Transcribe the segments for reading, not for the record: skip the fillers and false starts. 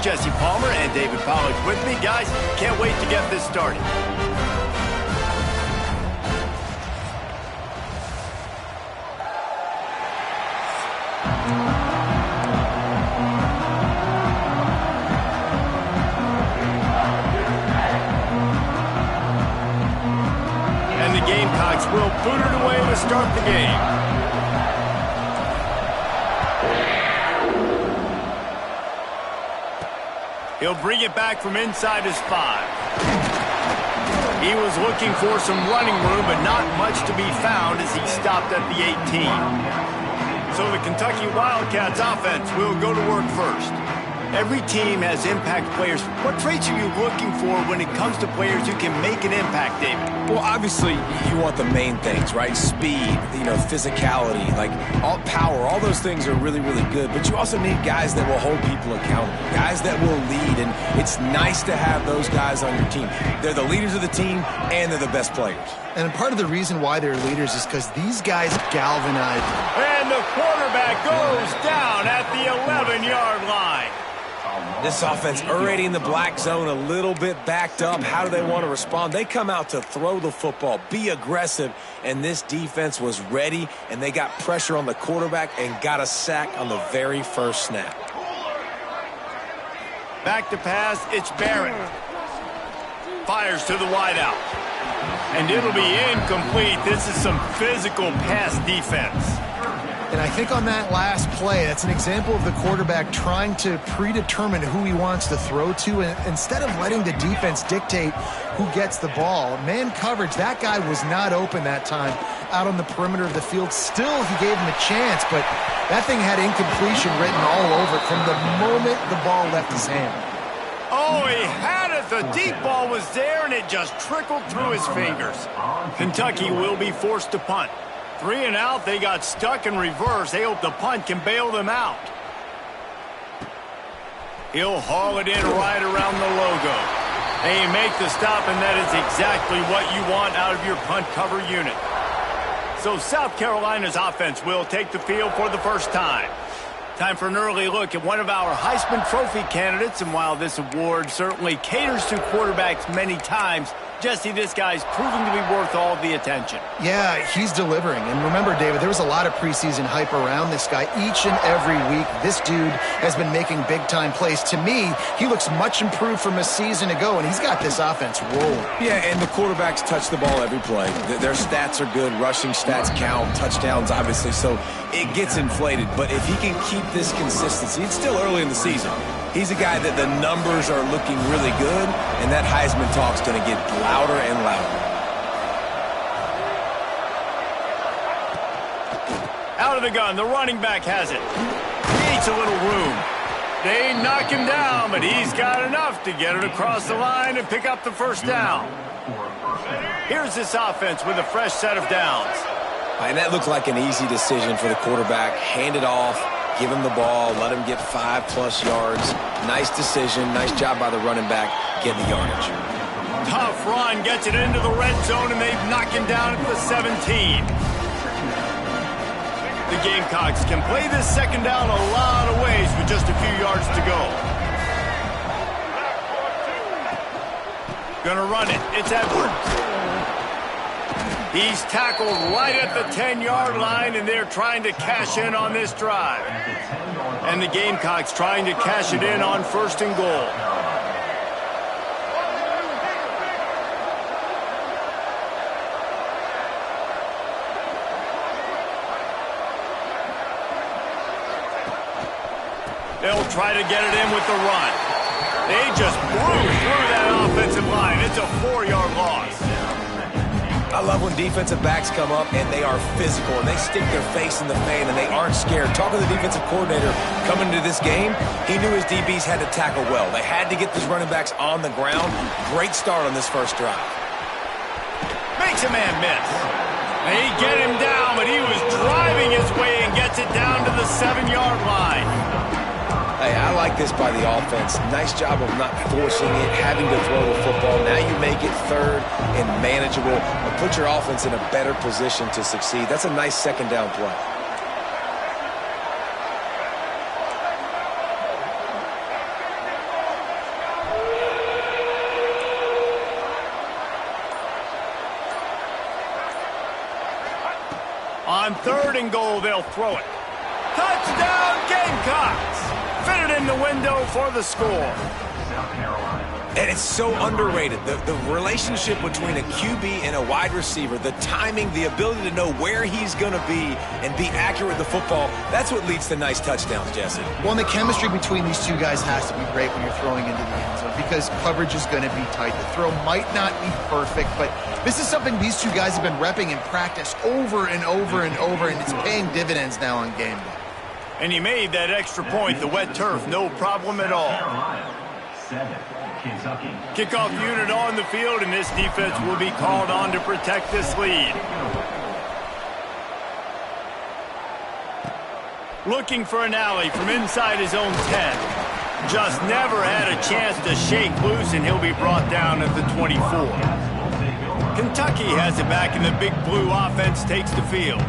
Jesse Palmer and David Pollack with me. Guys, can't wait to get this started. And the Gamecocks will boot it away to start the game. He'll bring it back from inside his 5. He was looking for some running room, but not much to be found as he stopped at the 18. So the Kentucky Wildcats offense will go to work first. Every team has impact players. What traits are you looking for when it comes to players who can make an impact, David? Well, obviously, you want the main things, right? Speed, physicality, like all power, all those things are really, really good. But you also need guys that will hold people accountable, guys that will lead. And it's nice to have those guys on your team. They're the leaders of the team, and they're the best players. And part of the reason why they're leaders is because these guys galvanize. And the quarterback goes down at the 11-yard line. This offense already in the black zone, a little bit backed up. How do they want to respond? They come out to throw the football, be aggressive, and this defense was ready, and they got pressure on the quarterback and got a sack on the very first snap. Back to pass, it's Barrett. Fires to the wideout. And it'll be incomplete. This is some physical pass defense. And I think on that last play, that's an example of the quarterback trying to predetermine who he wants to throw to, and instead of letting the defense dictate who gets the ball. Man coverage, that guy was not open that time out on the perimeter of the field. Still, he gave him a chance, but that thing had incompletion written all over it from the moment the ball left his hand. Oh, he had it. The deep ball was there, and it just trickled through his fingers. Kentucky will be forced to punt. 3 and out, they got stuck in reverse. They hope the punt can bail them out. He'll haul it in right around the logo. They make the stop, and that is exactly what you want out of your punt cover unit. So South Carolina's offense will take the field for the first time. Time for an early look at one of our Heisman Trophy candidates, and while this award certainly caters to quarterbacks many times, Jesse, this guy's proving to be worth all the attention. Yeah, he's delivering. And remember, David, there was a lot of preseason hype around this guy. Each and every week, this dude has been making big-time plays. To me, he looks much improved from a season ago, and he's got this offense rolling. Yeah, and the quarterbacks touch the ball every play. Their stats are good. Rushing stats count. Touchdowns, obviously. So it gets inflated. But if he can keep this consistency, it's still early in the season. He's a guy that the numbers are looking really good, and that Heisman talk's going to get louder and louder. Out of the gun, the running back has it. Needs a little room. They knock him down, but he's got enough to get it across the line and pick up the first down. Here's this offense with a fresh set of downs. And that looked like an easy decision for the quarterback. Hand it off. Give him the ball, let him get 5+ yards. Nice decision, nice job by the running back, getting the yardage. Tough run, gets it into the red zone, and they've knocked him down at the 17. The Gamecocks can play this second down a lot of ways with just a few yards to go. Gonna run it, it's Edwards. He's tackled right at the 10-yard line, and they're trying to cash in on this drive. And the Gamecocks trying to cash it in on 1st and goal. They'll try to get it in with the run. They just blew through that offensive line. It's a 4-yard loss. I love when defensive backs come up and they are physical and they stick their face in the fan and they aren't scared. Talking to the defensive coordinator coming into this game, he knew his DBs had to tackle well. They had to get these running backs on the ground. Great start on this first drive. Makes a man miss. They get him down, but he was driving his way and gets it down to the 7-yard line. Hey, I like this by the offense. Nice job of not forcing it, having to throw the football. Now you make it third and manageable, and put your offense in a better position to succeed. That's a nice second down play. On 3rd and goal, they'll throw it. Touchdown, Gamecocks! Fitted in the window for the score. And it's so underrated. The relationship between a QB and a wide receiver, the timing, the ability to know where he's going to be and be accurate with the football, that's what leads to nice touchdowns, Jesse. Well, and the chemistry between these two guys has to be great when you're throwing into the end zone because coverage is going to be tight. The throw might not be perfect, but this is something these two guys have been repping in practice over and over and over, and it's paying dividends now on game day. And he made that extra point, the wet turf, no problem at all. Kickoff unit on the field, and this defense will be called on to protect this lead. Looking for an alley from inside his own 10. Just never had a chance to shake loose, and he'll be brought down at the 24. Kentucky has it back, and the Big Blue offense takes the field.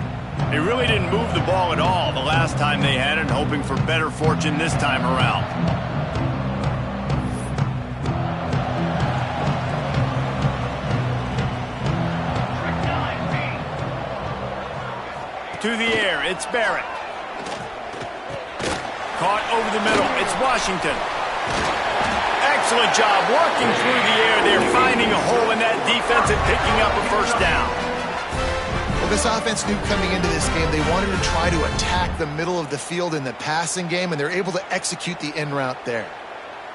They really didn't move the ball at all the last time they had it, hoping for better fortune this time around. To the air, it's Barrett. Caught over the middle, it's Washington. Excellent job working through the air. They're finding a hole in that defense and picking up a first down. Well, this offense knew coming into this game they wanted to try to attack the middle of the field in the passing game, and they're able to execute the in route there.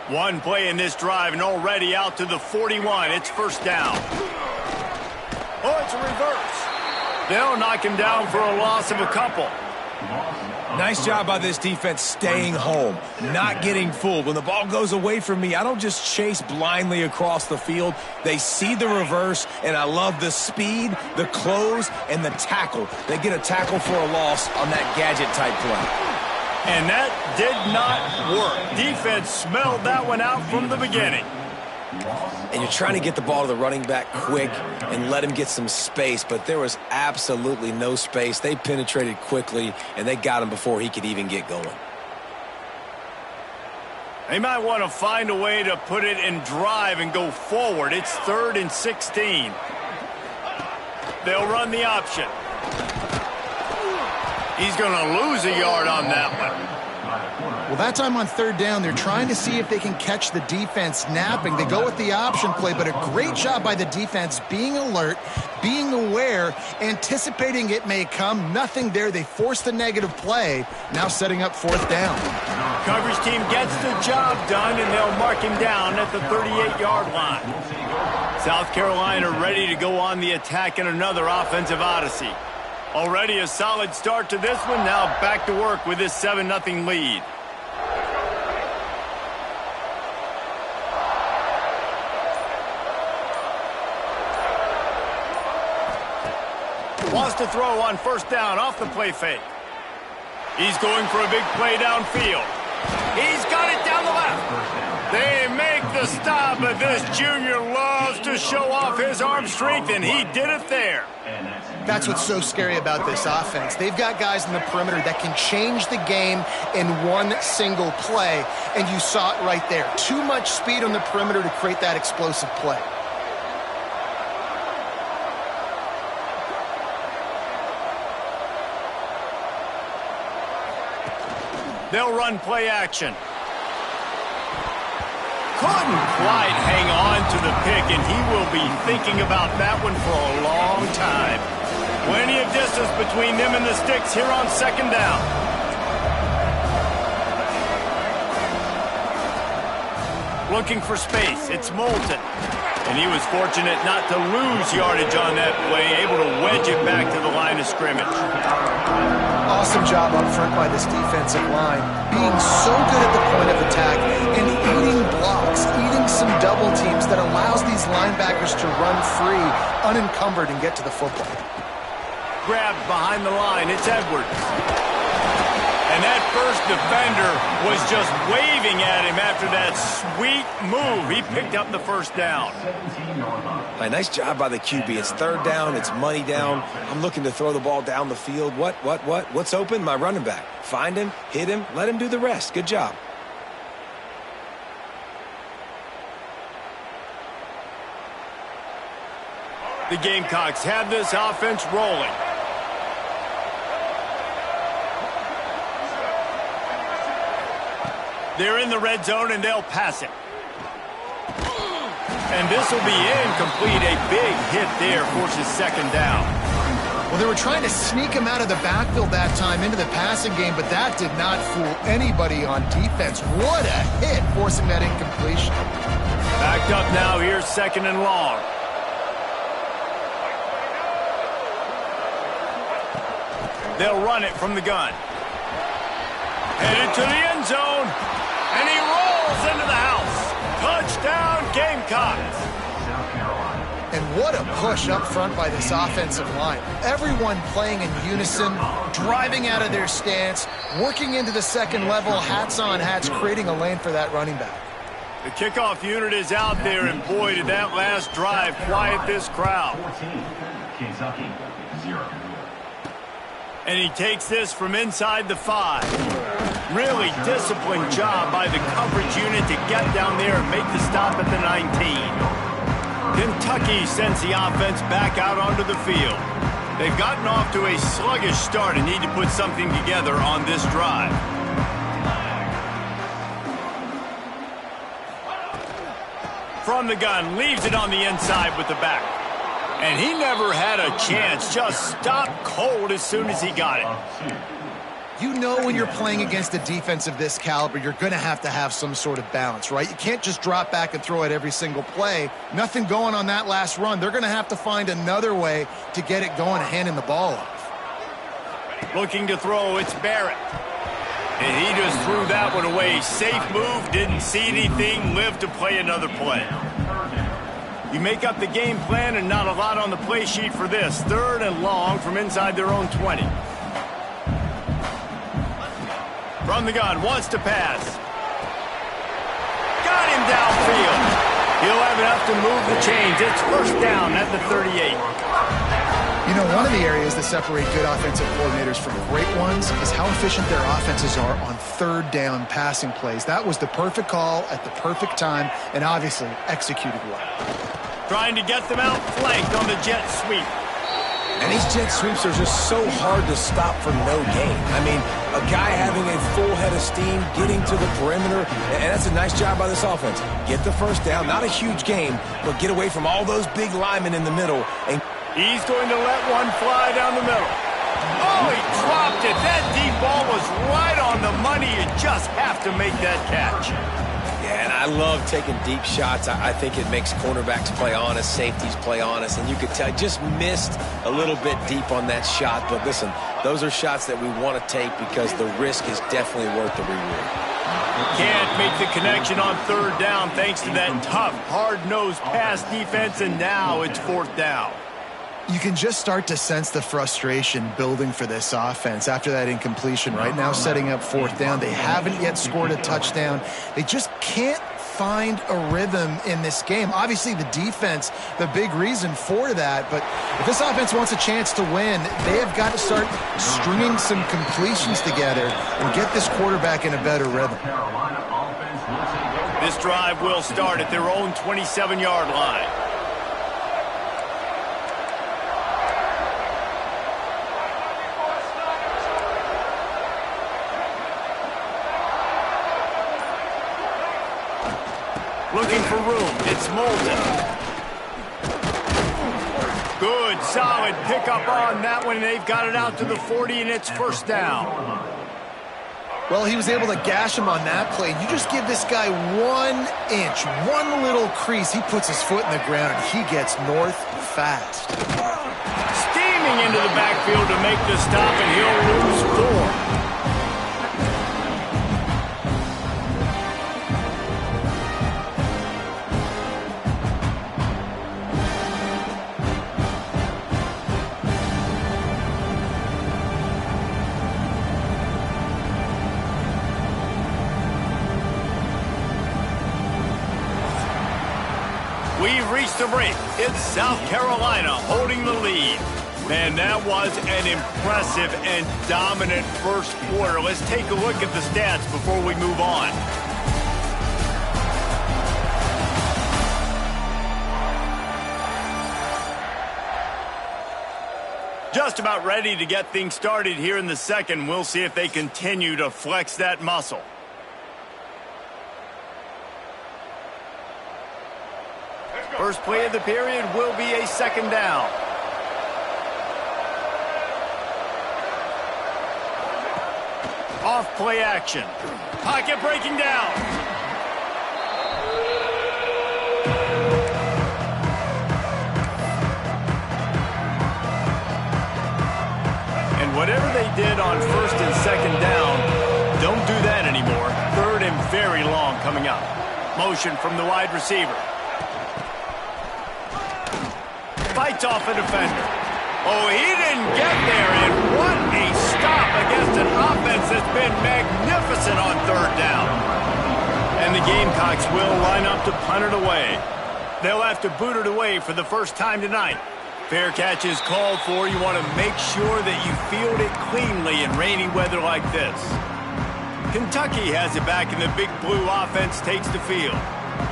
One play in this drive and already out to the 41. It's first down. Oh, it's a reverse. They'll knock him down for a loss of a couple. Nice job by this defense staying home, not getting fooled. When the ball goes away from me, I don't just chase blindly across the field. They see the reverse, and I love the speed, the close, and the tackle. They get a tackle for a loss on that gadget-type play. And that did not work. Defense smelled that one out from the beginning. And you're trying to get the ball to the running back quick and let him get some space, but there was absolutely no space. They penetrated quickly, and they got him before he could even get going. They might want to find a way to put it in drive and go forward. It's 3rd and 16. They'll run the option. He's going to lose a yard on that one. Well, that time on 3rd down, they're trying to see if they can catch the defense napping. They go with the option play, but a great job by the defense being alert, being aware, anticipating it may come. Nothing there. They force the negative play, now setting up 4th down. Coverage team gets the job done, and they'll mark him down at the 38-yard line. South Carolina ready to go on the attack in another offensive odyssey. Already a solid start to this one. Now back to work with this 7-0 lead. Wants to throw on 1st down off the play fake. He's going for a big play downfield. He's got it down the left. They make the stop, but this junior loves to show off his arm strength, and he did it there. That's what's so scary about this offense. They've got guys in the perimeter that can change the game in one single play, and you saw it right there. Too much speed on the perimeter to create that explosive play. They'll run play action. Couldn't quite hang on to the pick, and he will be thinking about that one for a long time. Plenty of distance between them and the sticks here on 2nd down. Looking for space. It's Moulton. And he was fortunate not to lose yardage on that play, able to wedge it back to the line of scrimmage. Awesome job up front by this defensive line, being so good at the point of attack and eating blocks, eating some double teams that allows these linebackers to run free, unencumbered, and get to the football. Grabbed behind the line, it's Edwards. And that first defender was just waving at him after that sweet move. He picked up the 1st down. Right, nice job by the QB. It's 3rd down. It's money down. I'm looking to throw the ball down the field. What's open? My running back. Find him, hit him, let him do the rest. Good job. The Gamecocks have this offense rolling. They're in the red zone, and they'll pass it. And this will be incomplete. A big hit there forces second down. Well, they were trying to sneak him out of the backfield that time into the passing game, but that did not fool anybody on defense. What a hit, forcing that incompletion. Backed up now. Here's second and long. They'll run it from the gun. Headed to the end zone. And he rolls into the house. Touchdown, Gamecocks. And what a push up front by this offensive line. Everyone playing in unison, driving out of their stance, working into the second level, hats on hats, creating a lane for that running back. The kickoff unit is out there, and boy, did that last drive quiet this crowd. 14, Kentucky, 0. And he takes this from inside the 5. Really disciplined job by the coverage unit to get down there and make the stop at the 19. Kentucky sends the offense back out onto the field. They've gotten off to a sluggish start and need to put something together on this drive. From the gun, leaves it on the inside with the back. And he never had a chance, just stopped cold as soon as he got it. You know when you're playing against a defense of this caliber, you're going to have some sort of balance, right? You can't just drop back and throw it every single play. Nothing going on that last run. They're going to have to find another way to get it going and handing the ball off. Looking to throw, it's Barrett. And he just threw that one away. Safe move, didn't see anything, lived to play another play. You make up the game plan and not a lot on the play sheet for this. Third and long from inside their own 20. From the gun, wants to pass. Got him downfield. He'll have enough to move the chains. It's first down at the 38. You know, one of the areas that separate good offensive coordinators from great ones is how efficient their offenses are on third down passing plays. That was the perfect call at the perfect time and obviously executed well. Trying to get them out flanked on the jet sweep. And these jet sweeps are just so hard to stop for no gain. I mean, a guy having a full head of steam, getting to the perimeter, and that's a nice job by this offense. Get the first down, not a huge game, but get away from all those big linemen in the middle. And he's going to let one fly down the middle. Oh, he dropped it. That deep ball was right on the money. You just have to make that catch. Yeah, and I love taking deep shots. I think it makes cornerbacks play honest, safeties play honest, and you could tell just missed a little bit deep on that shot. But listen, those are shots that we want to take because the risk is definitely worth the reward. Can't make the connection on third down thanks to that tough, hard-nosed pass defense, and now it's fourth down. You can just start to sense the frustration building for this offense after that incompletion. Right now, setting up fourth down. They haven't yet scored a touchdown. They just can't find a rhythm in this game. Obviously, the defense, the big reason for that. But if this offense wants a chance to win, they have got to start stringing some completions together and get this quarterback in a better rhythm. This drive will start at their own 27-yard line. Looking for room. It's Molden. Good, solid pickup on that one. They've got it out to the 40, and it's first down. Well, he was able to gash him on that play. You just give this guy 1 inch, one little crease. He puts his foot in the ground, and he gets north fast. Steaming into the backfield to make the stop, and he'll lose 4. We've reached a break. It's South Carolina holding the lead. And that was an impressive and dominant first quarter. Let's take a look at the stats before we move on. Just about ready to get things started here in the second. We'll see if they continue to flex that muscle. First play of the period will be a second down. Off play action. Pocket breaking down. And whatever they did on first and second down, don't do that anymore. Third and very long coming up. Motion from the wide receiver. Fights off a defender. Oh, he didn't get there, and what a stop against an offense that's been magnificent on third down. And the Gamecocks will line up to punt it away. They'll have to boot it away for the first time tonight. Fair catch is called for. You want to make sure that you field it cleanly in rainy weather like this. Kentucky has it back, and the Big Blue offense takes the field.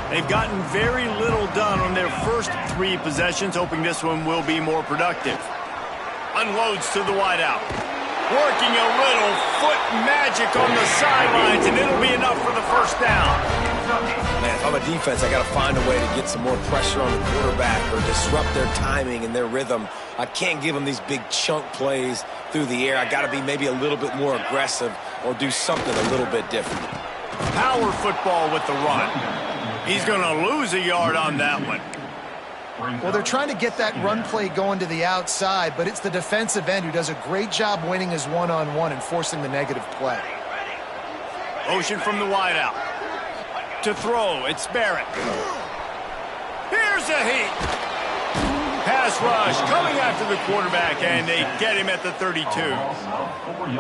They've gotten very little done on their first 3 possessions, hoping this one will be more productive. Unloads to the wideout. Working a little foot magic on the sidelines, and it'll be enough for the first down. Man, if I'm a defense, I got to find a way to get some more pressure on the quarterback or disrupt their timing and their rhythm. I can't give them these big chunk plays through the air. I got to be maybe a little bit more aggressive or do something a little bit different. Power football with the run. He's going to lose a yard on that one. Well, they're trying to get that run play going to the outside, but it's the defensive end who does a great job winning his one-on-one and forcing the negative play. Motion from the wideout. To throw, it's Barrett. Here's a heat. Pass rush coming after the quarterback, and they get him at the 32.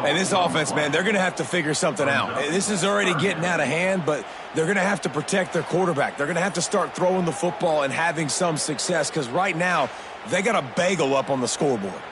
And this offense, man, they're going to have to figure something out. This is already getting out of hand, but they're going to have to protect their quarterback. They're going to have to start throwing the football and having some success, because right now they got a bagel up on the scoreboard.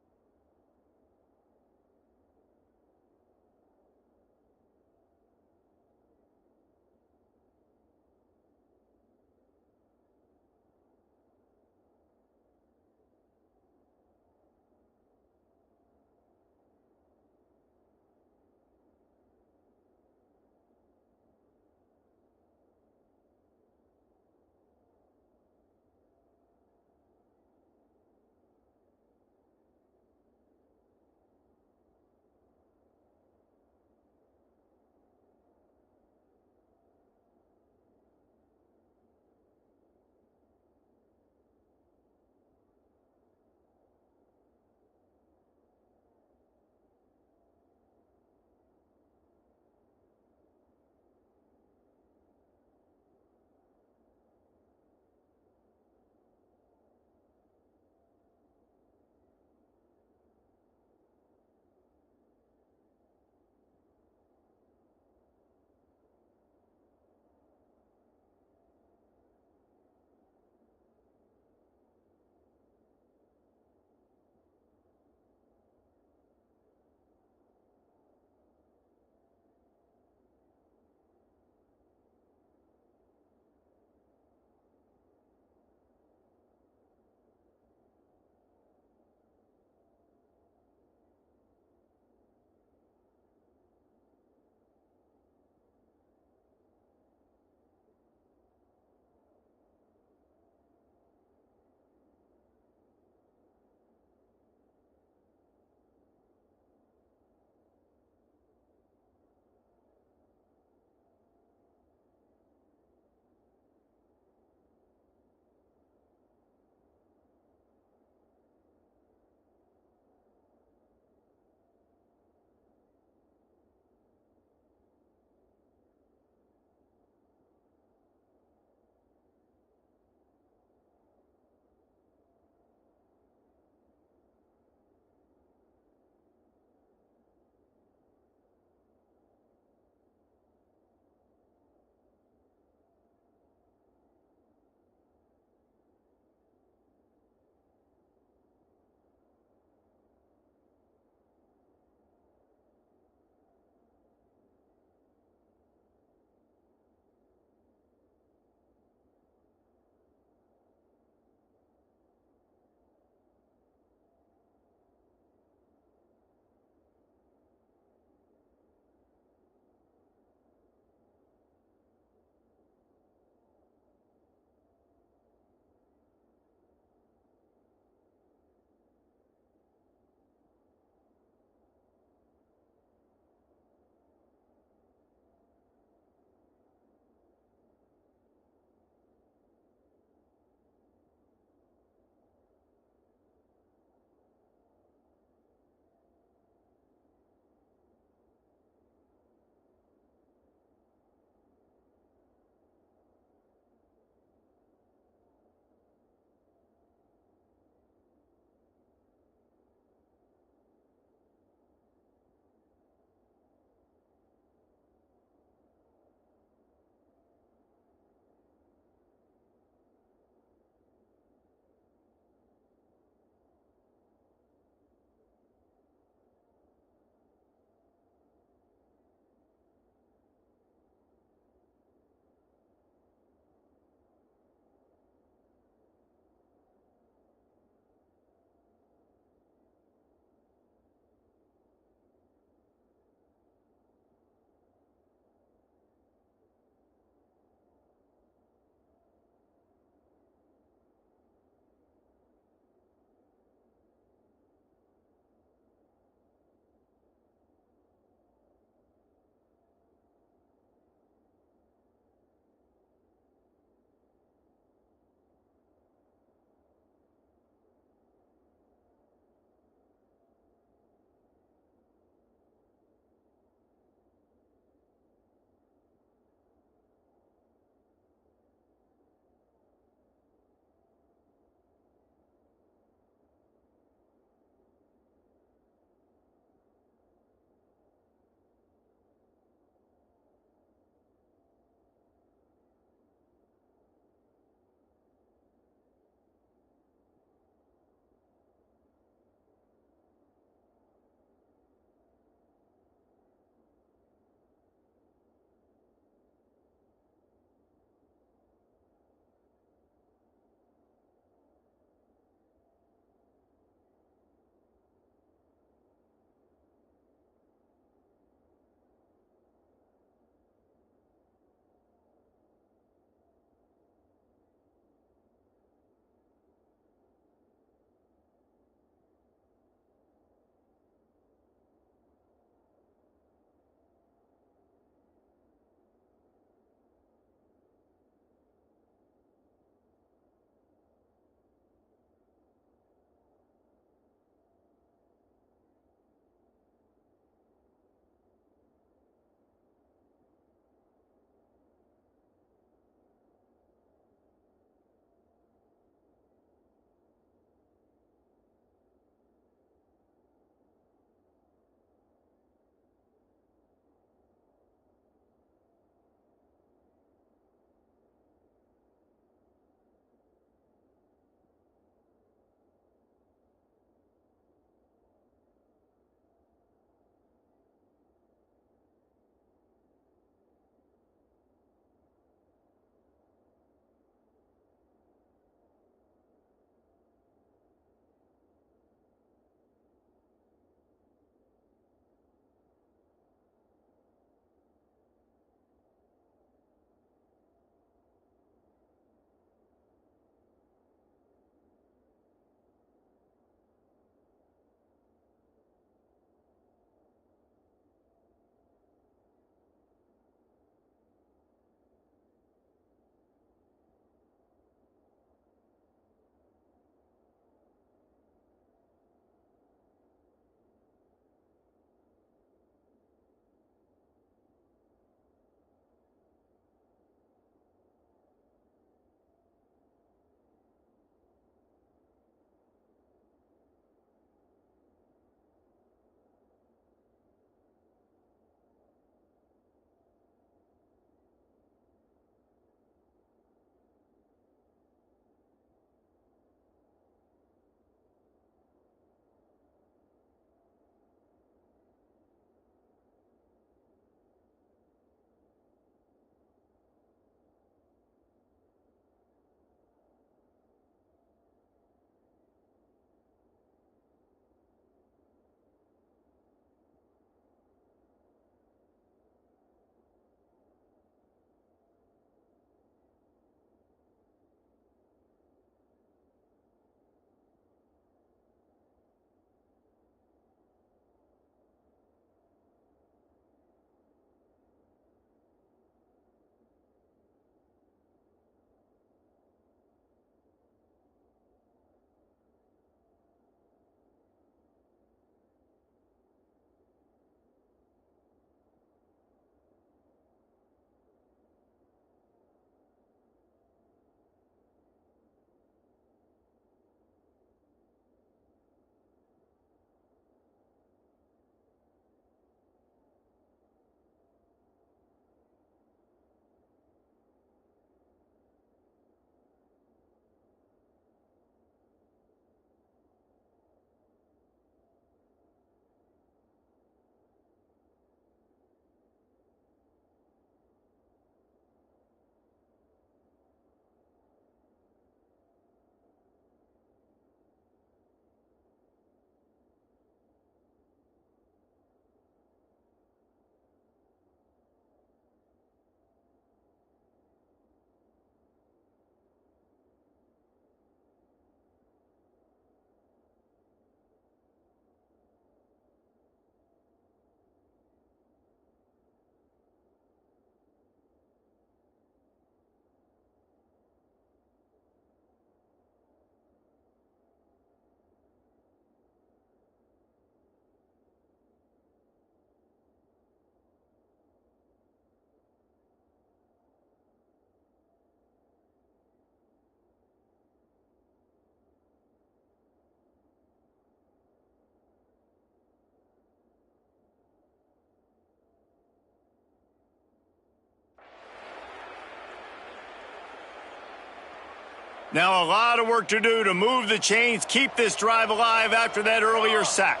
Now a lot of work to do to move the chains, keep this drive alive after that earlier sack.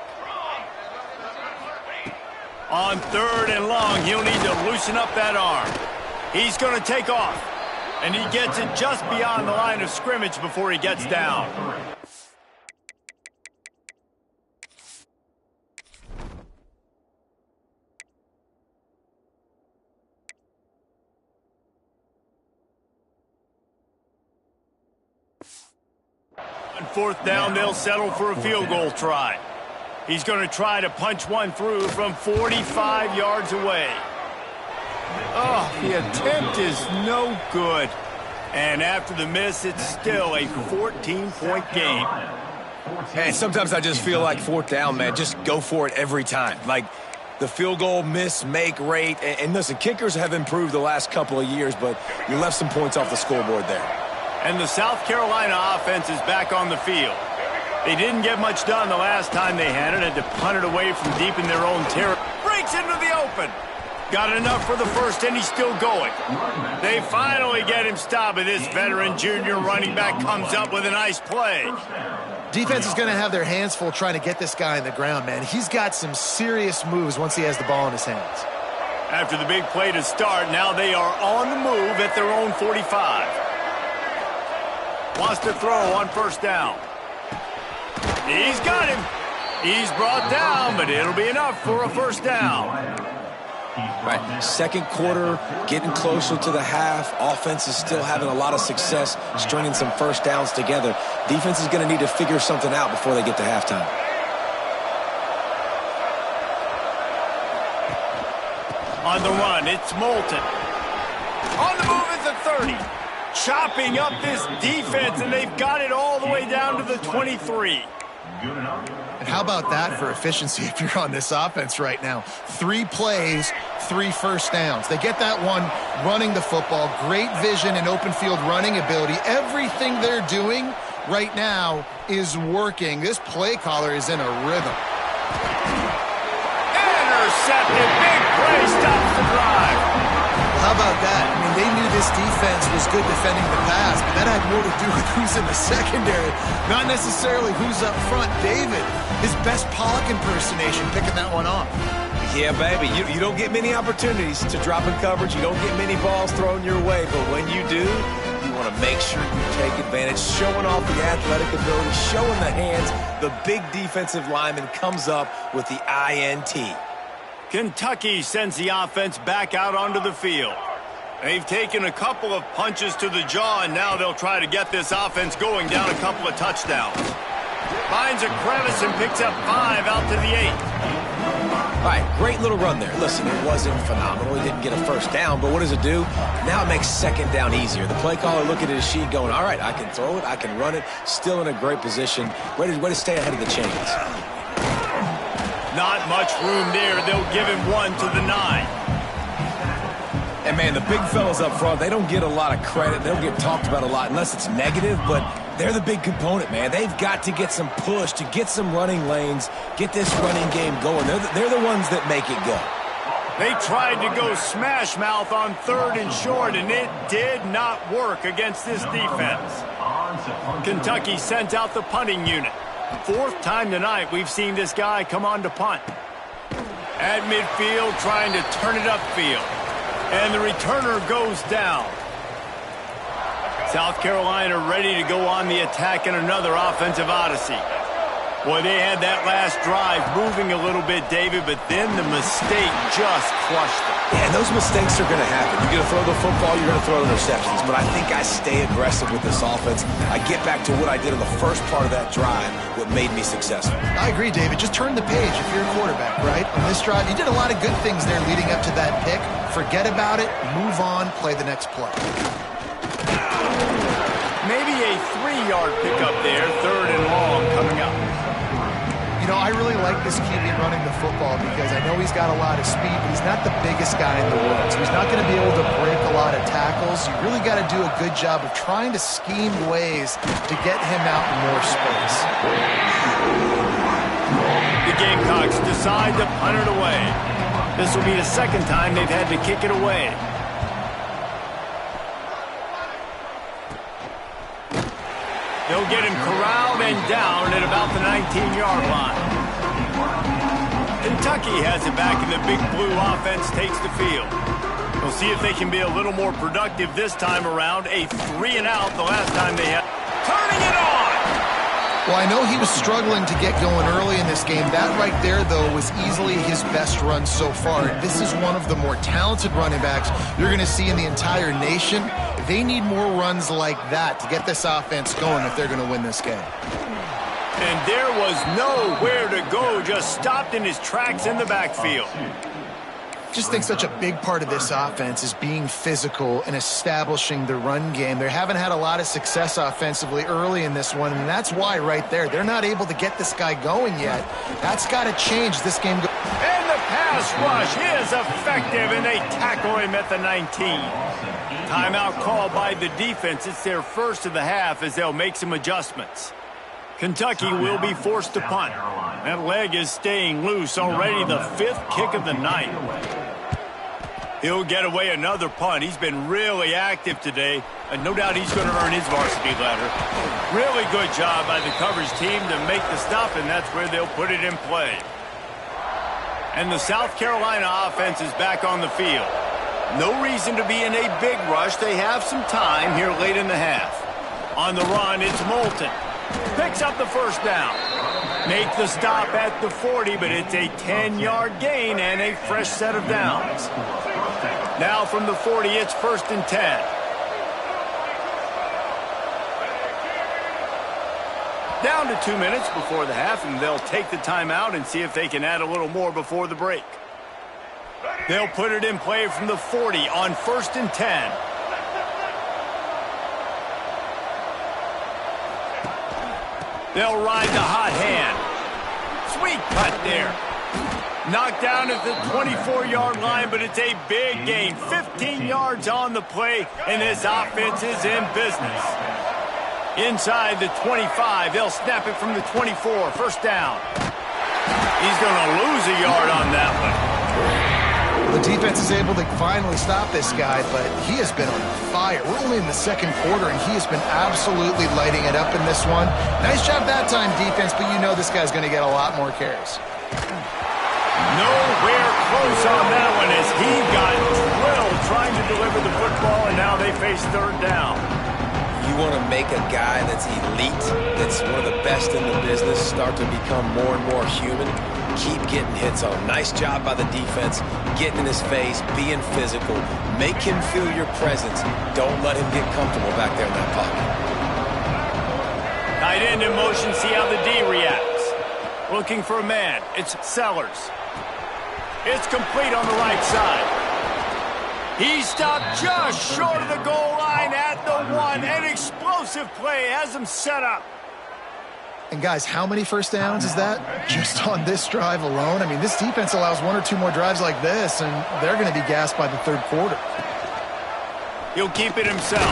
On 3rd and long, he'll need to loosen up that arm. He's going to take off, and he gets it just beyond the line of scrimmage before he gets down. On 4th down, they'll settle for a field goal try. He's going to try to punch one through from 45 yards away. Oh, the attempt is no good. And after the miss, it's still a 14-point game. And sometimes I just feel like 4th down, man, just go for it every time. Like the field goal miss-make rate. And listen, kickers have improved the last couple of years, but you left some points off the scoreboard there. And the South Carolina offense is back on the field. They didn't get much done the last time they had it, had to punt it away from deep in their own territory. Breaks into the open. Got enough for the first, and he's still going. They finally get him stopped, and this veteran junior running back comes up with a nice play. Defense is going to have their hands full trying to get this guy on the ground, man. He's got some serious moves once he has the ball in his hands. After the big play to start, now they are on the move at their own 45. Wants to throw on 1st down. He's got him. He's brought down, but it'll be enough for a 1st down. Right, 2nd quarter, getting closer to the half. Offense is still having a lot of success stringing some 1st downs together. Defense is going to need to figure something out before they get to halftime. On the run, it's Moulton. On the move is the 30. Chopping up this defense, and they've got it all the way down to the 23. And how about that for efficiency if you're on this offense right now? 3 plays, 3 1st downs. They get that one running the football, great vision and open field running ability. Everything they're doing right now is working. This play caller is in a rhythm. Intercepted. Big play stops the drive. How about that? I mean, they knew this defense was good defending the pass, but that had more to do with who's in the secondary, not necessarily who's up front. David, his best Pollock impersonation, picking that one off. Yeah, baby, you don't get many opportunities to drop in coverage. You don't get many balls thrown your way, but when you do, you want to make sure you take advantage, showing off the athletic ability, showing the hands. The big defensive lineman comes up with the INT. Kentucky sends the offense back out onto the field. They've taken a couple of punches to the jaw, and now they'll try to get this offense going down a couple of touchdowns. Finds a crevice and picks up 5 out to the 8. All right, great little run there. Listen, it wasn't phenomenal. He didn't get a 1st down, but what does it do? Now it makes 2nd down easier. The play caller looking at his sheet going, all right, I can throw it, I can run it, still in a great position, ready to stay ahead of the chains. Not much room there. They'll give him 1 to the 9. And, man, the big fellas up front, they don't get a lot of credit. They don't get talked about a lot unless it's negative, but they're the big component, man. They've got to get some push, to get some running lanes, get this running game going. They're the ones that make it go. They tried to go smash mouth on 3rd and short, and it did not work against this defense. Kentucky sent out the punting unit. 4th time tonight we've seen this guy come on to punt. At midfield, trying to turn it upfield. And the returner goes down. South Carolina ready to go on the attack in another offensive odyssey. Boy, they had that last drive moving a little bit, David, but then the mistake just crushed them. Yeah, and those mistakes are going to happen. You're going to throw the football, you're going to throw interceptions. But I think I stay aggressive with this offense. I get back to what I did in the first part of that drive, what made me successful. I agree, David. Just turn the page if you're a quarterback, right? On this drive, you did a lot of good things there leading up to that pick. Forget about it, move on, play the next play. Maybe a 3-yard pickup there, 3rd and long coming up. You know, I really like this QB running the football because I know he's got a lot of speed, but he's not the biggest guy in the world. So he's not going to be able to break a lot of tackles. You really got to do a good job of trying to scheme ways to get him out in more space. The Gamecocks decide to punt it away. This will be the 2nd time they've had to kick it away. They'll get him corralled and down at about the 19-yard line. Kentucky has it back, and the Big Blue offense takes the field. We'll see if they can be a little more productive this time around. A 3-and-out the last time they had. Turning it on! Well, I know he was struggling to get going early in this game. That right there, though, was easily his best run so far. This is one of the more talented running backs you're going to see in the entire nation. They need more runs like that to get this offense going if they're going to win this game. And there was nowhere to go, just stopped in his tracks in the backfield. Just think such a big part of this offense is being physical and establishing the run game. They haven't had a lot of success offensively early in this one, and that's why right there, they're not able to get this guy going yet. That's got to change this game. And the pass rush is effective, and they tackle him at the 19. Timeout called by the defense. It's their first of the half as they'll make some adjustments. Kentucky will be forced to punt. That leg is staying loose already, the 5th kick of the night. He'll get away another punt. He's been really active today, and no doubt he's going to earn his varsity ladder. Really good job by the coverage team to make the stop, and that's where they'll put it in play. And the South Carolina offense is back on the field. No reason to be in a big rush. They have some time here late in the half. On the run, it's Moulton. Picks up the first down. Make the stop at the 40, but it's a 10-yard gain and a fresh set of downs. Now from the 40, it's 1st and 10. Down to 2 minutes before the half, and they'll take the timeout and see if they can add a little more before the break. They'll put it in play from the 40 on 1st and 10. They'll ride the hot hand. Sweet cut there. Knocked down at the 24-yard line, but it's a big gain. 15 yards on the play, and this offense is in business. Inside the 25, they'll snap it from the 24. First down. He's going to lose a yard on that one. The defense is able to finally stop this guy, but he has been on fire. We're only in the second quarter, and he has been absolutely lighting it up in this one. Nice job that time, defense, but you know this guy's going to get a lot more carries. Nowhere close on that one as he got drilled trying to deliver the football, and now they face 3rd down. You want to make a guy that's elite, that's one of the best in the business, start to become more and more human. Keep getting hits on him. Nice job by the defense, getting in his face, being physical. Make him feel your presence. Don't let him get comfortable back there in that pocket. Tight end in motion, see how the D reacts. Looking for a man. It's Sellers. It's complete on the right side. He stopped just short of the goal line at the 1. An explosive play has him set up. And guys, how many first downs is that just on this drive alone? I mean, this defense allows 1 or 2 more drives like this, and they're going to be gassed by the 3rd quarter. He'll keep it himself.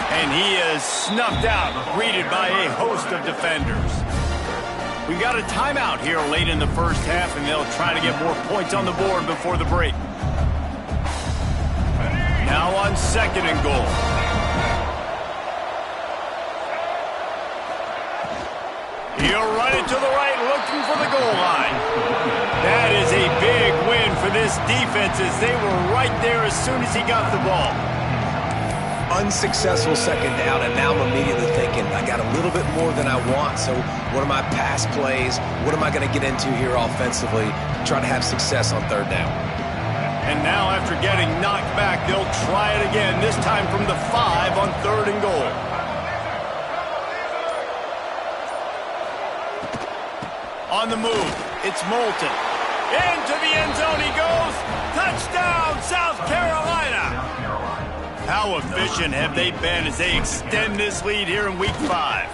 And he is snuffed out, greeted by a host of defenders. We've got a timeout here late in the first half, and they'll try to get more points on the board before the break. Now on 2nd and goal. He'll run it to the right, looking for the goal line. That is a big win for this defense as they were right there as soon as he got the ball. Unsuccessful 2nd down, and now I'm immediately thinking, I got a little bit more than I want, so what are my pass plays? What am I going to get into here offensively? Try to have success on 3rd down. And now after getting knocked back, they'll try it again, this time from the 5 on 3rd and goal. On the move, it's Moulton. Into the end zone he goes. Touchdown, South Carolina. How efficient have they been as they extend this lead here in Week 5?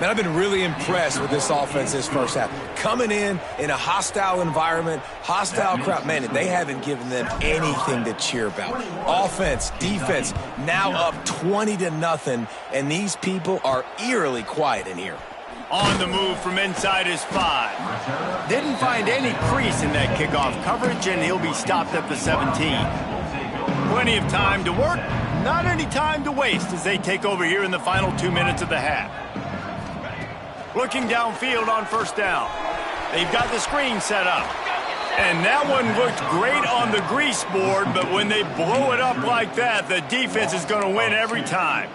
Man, I've been really impressed with this offense this first half. Coming in a hostile environment, hostile crowd, man, they haven't given them anything to cheer about. Offense, defense, now up 20-0, and these people are eerily quiet in here. On the move from inside his 5. Didn't find any crease in that kickoff coverage, and he'll be stopped at the 17. Plenty of time to work. Not any time to waste as they take over here in the final 2 minutes of the half. Looking downfield on first down. They've got the screen set up. And that one looked great on the grease board, but when they blow it up like that, the defense is going to win every time.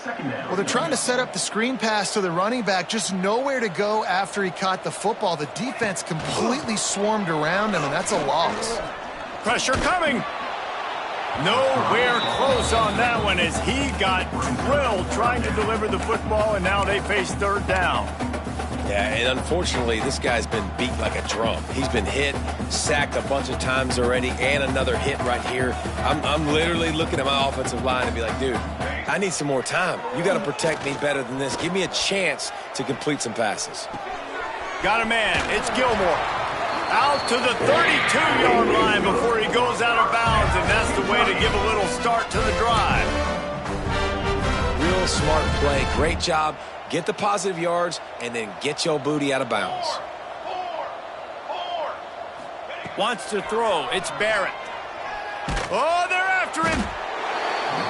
Well, they're trying to set up the screen pass to the running back, just nowhere to go after he caught the football. The defense completely swarmed around him, and that's a loss. Pressure coming. Nowhere close on that one as he got drilled trying to deliver the football, and now they face third down. Yeah, and unfortunately, this guy's been beat like a drum. He's been hit, sacked a bunch of times already, and another hit right here. I'm literally looking at my offensive line and be like, dude, I need some more time. You got to protect me better than this. Give me a chance to complete some passes. Got a man. It's Gilmore. Out to the 32-yard line before he goes out of bounds, and that's the way to give a little start to the drive. Real smart play. Great job. Get the positive yards, and then get your booty out of bounds. Wants to throw. It's Barrett. Oh, they're after him.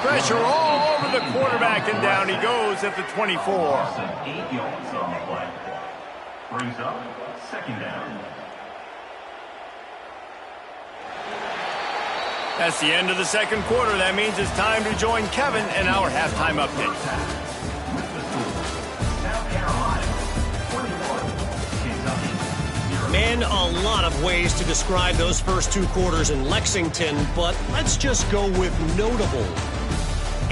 Pressure all over the quarterback, and down he goes at the 24. 8 yards on the play. Brings up second down. That's the end of the second quarter. That means it's time to join Kevin in our halftime update. Man, a lot of ways to describe those first 2 quarters in Lexington, but let's just go with notable.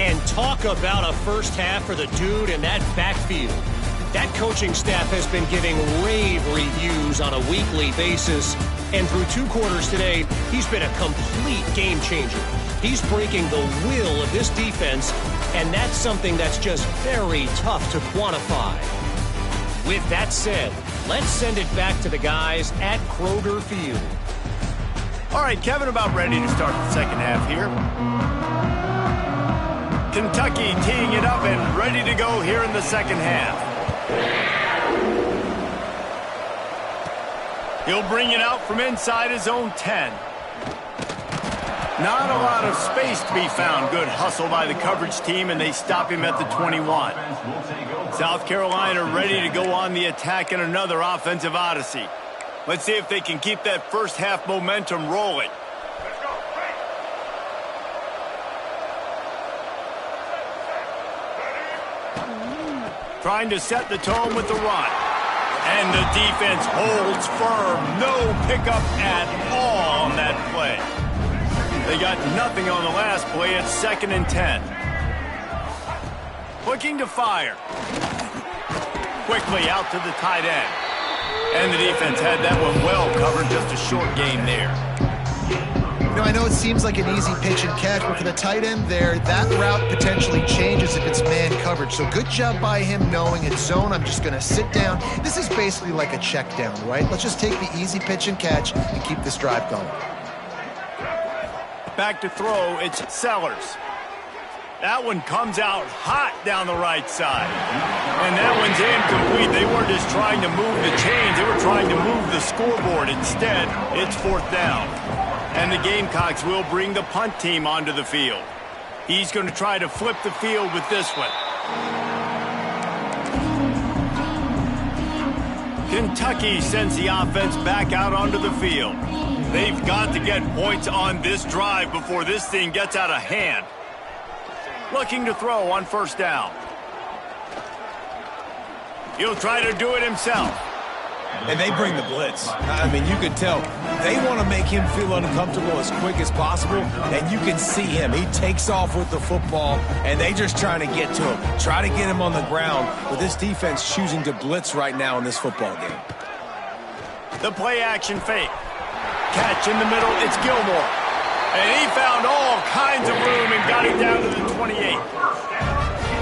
And talk about a first half for the dude in that backfield. That coaching staff has been giving rave reviews on a weekly basis, and through 2 quarters today, he's been a complete game changer. He's breaking the will of this defense, and that's something that's just very tough to quantify. With that said, let's send it back to the guys at Kroger Field. All right, Kevin, about ready to start the second half here. Kentucky teeing it up and ready to go here in the second half. He'll bring it out from inside his own 10. Not a lot of space to be found. Good hustle by the coverage team, and they stop him at the 21. South Carolina ready to go on the attack in another offensive odyssey. Let's see if they can keep that first half momentum rolling. Trying to set the tone with the run. And the defense holds firm. No pickup at all on that play. They got nothing on the last play. It's 2nd and 10. Looking to fire. Quickly out to the tight end. And the defense had that one well covered. Just a short game there. You know, I know it seems like an easy pitch and catch, but for the tight end there, that route potentially changes if it's man coverage. So good job by him knowing it's zone. I'm just going to sit down. This is basically like a check down, right? Let's just take the easy pitch and catch and keep this drive going. Back to throw, it's Sellers. That one comes out hot down the right side. And that one's incomplete. They weren't just trying to move the chains. They were trying to move the scoreboard. Instead, it's 4th down. And the Gamecocks will bring the punt team onto the field. He's going to try to flip the field with this one. Kentucky sends the offense back out onto the field. They've got to get points on this drive before this thing gets out of hand. Looking to throw on first down. He'll try to do it himself. And they bring the blitz. I mean, you can tell they want to make him feel uncomfortable as quick as possible, and you can see him. He takes off with the football, and they just trying to get to him, try to get him on the ground, but this defense choosing to blitz right now in this football game. The play action fake. Catch in the middle, it's Gilmore. And he found all kinds of room and got it down to the 28.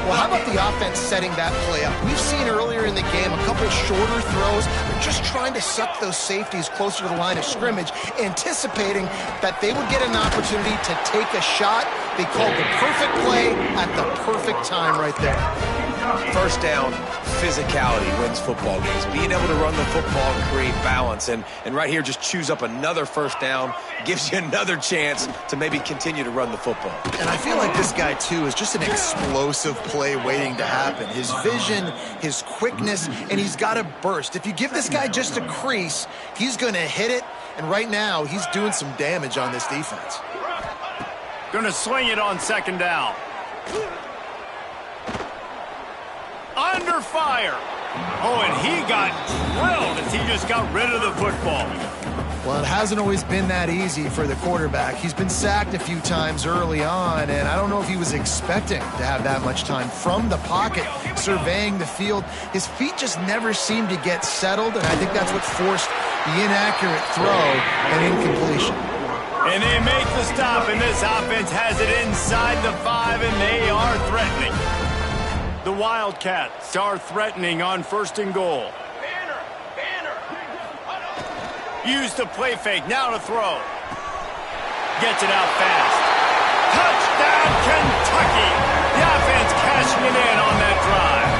Well, how about the offense setting that play up? We've seen earlier in the game a couple shorter throws. They're just trying to suck those safeties closer to the line of scrimmage, anticipating that they would get an opportunity to take a shot. They called the perfect play at the perfect time right there. First down, physicality wins football games. Being able to run the football and create balance. And right here, just choose up another first down, gives you another chance to maybe continue to run the football. And I feel like this guy, too, is just an explosive play waiting to happen. His vision, his quickness, and he's got a burst. If you give this guy just a crease, he's going to hit it. And right now, he's doing some damage on this defense. Gonna sling it on second down. Under fire. Oh, and he got drilled as he just got rid of the football. Well, it hasn't always been that easy for the quarterback. He's been sacked a few times early on, and I don't know if he was expecting to have that much time from the pocket, surveying the field. His feet just never seemed to get settled, and I think that's what forced the inaccurate throw and incompletion. And they make the stop, and this offense has it inside the 5, and they are threatening. The Wildcats are threatening on 1st and goal. Use the play fake, now to throw. Gets it out fast. Touchdown, Kentucky! The offense cashing it in on that drive.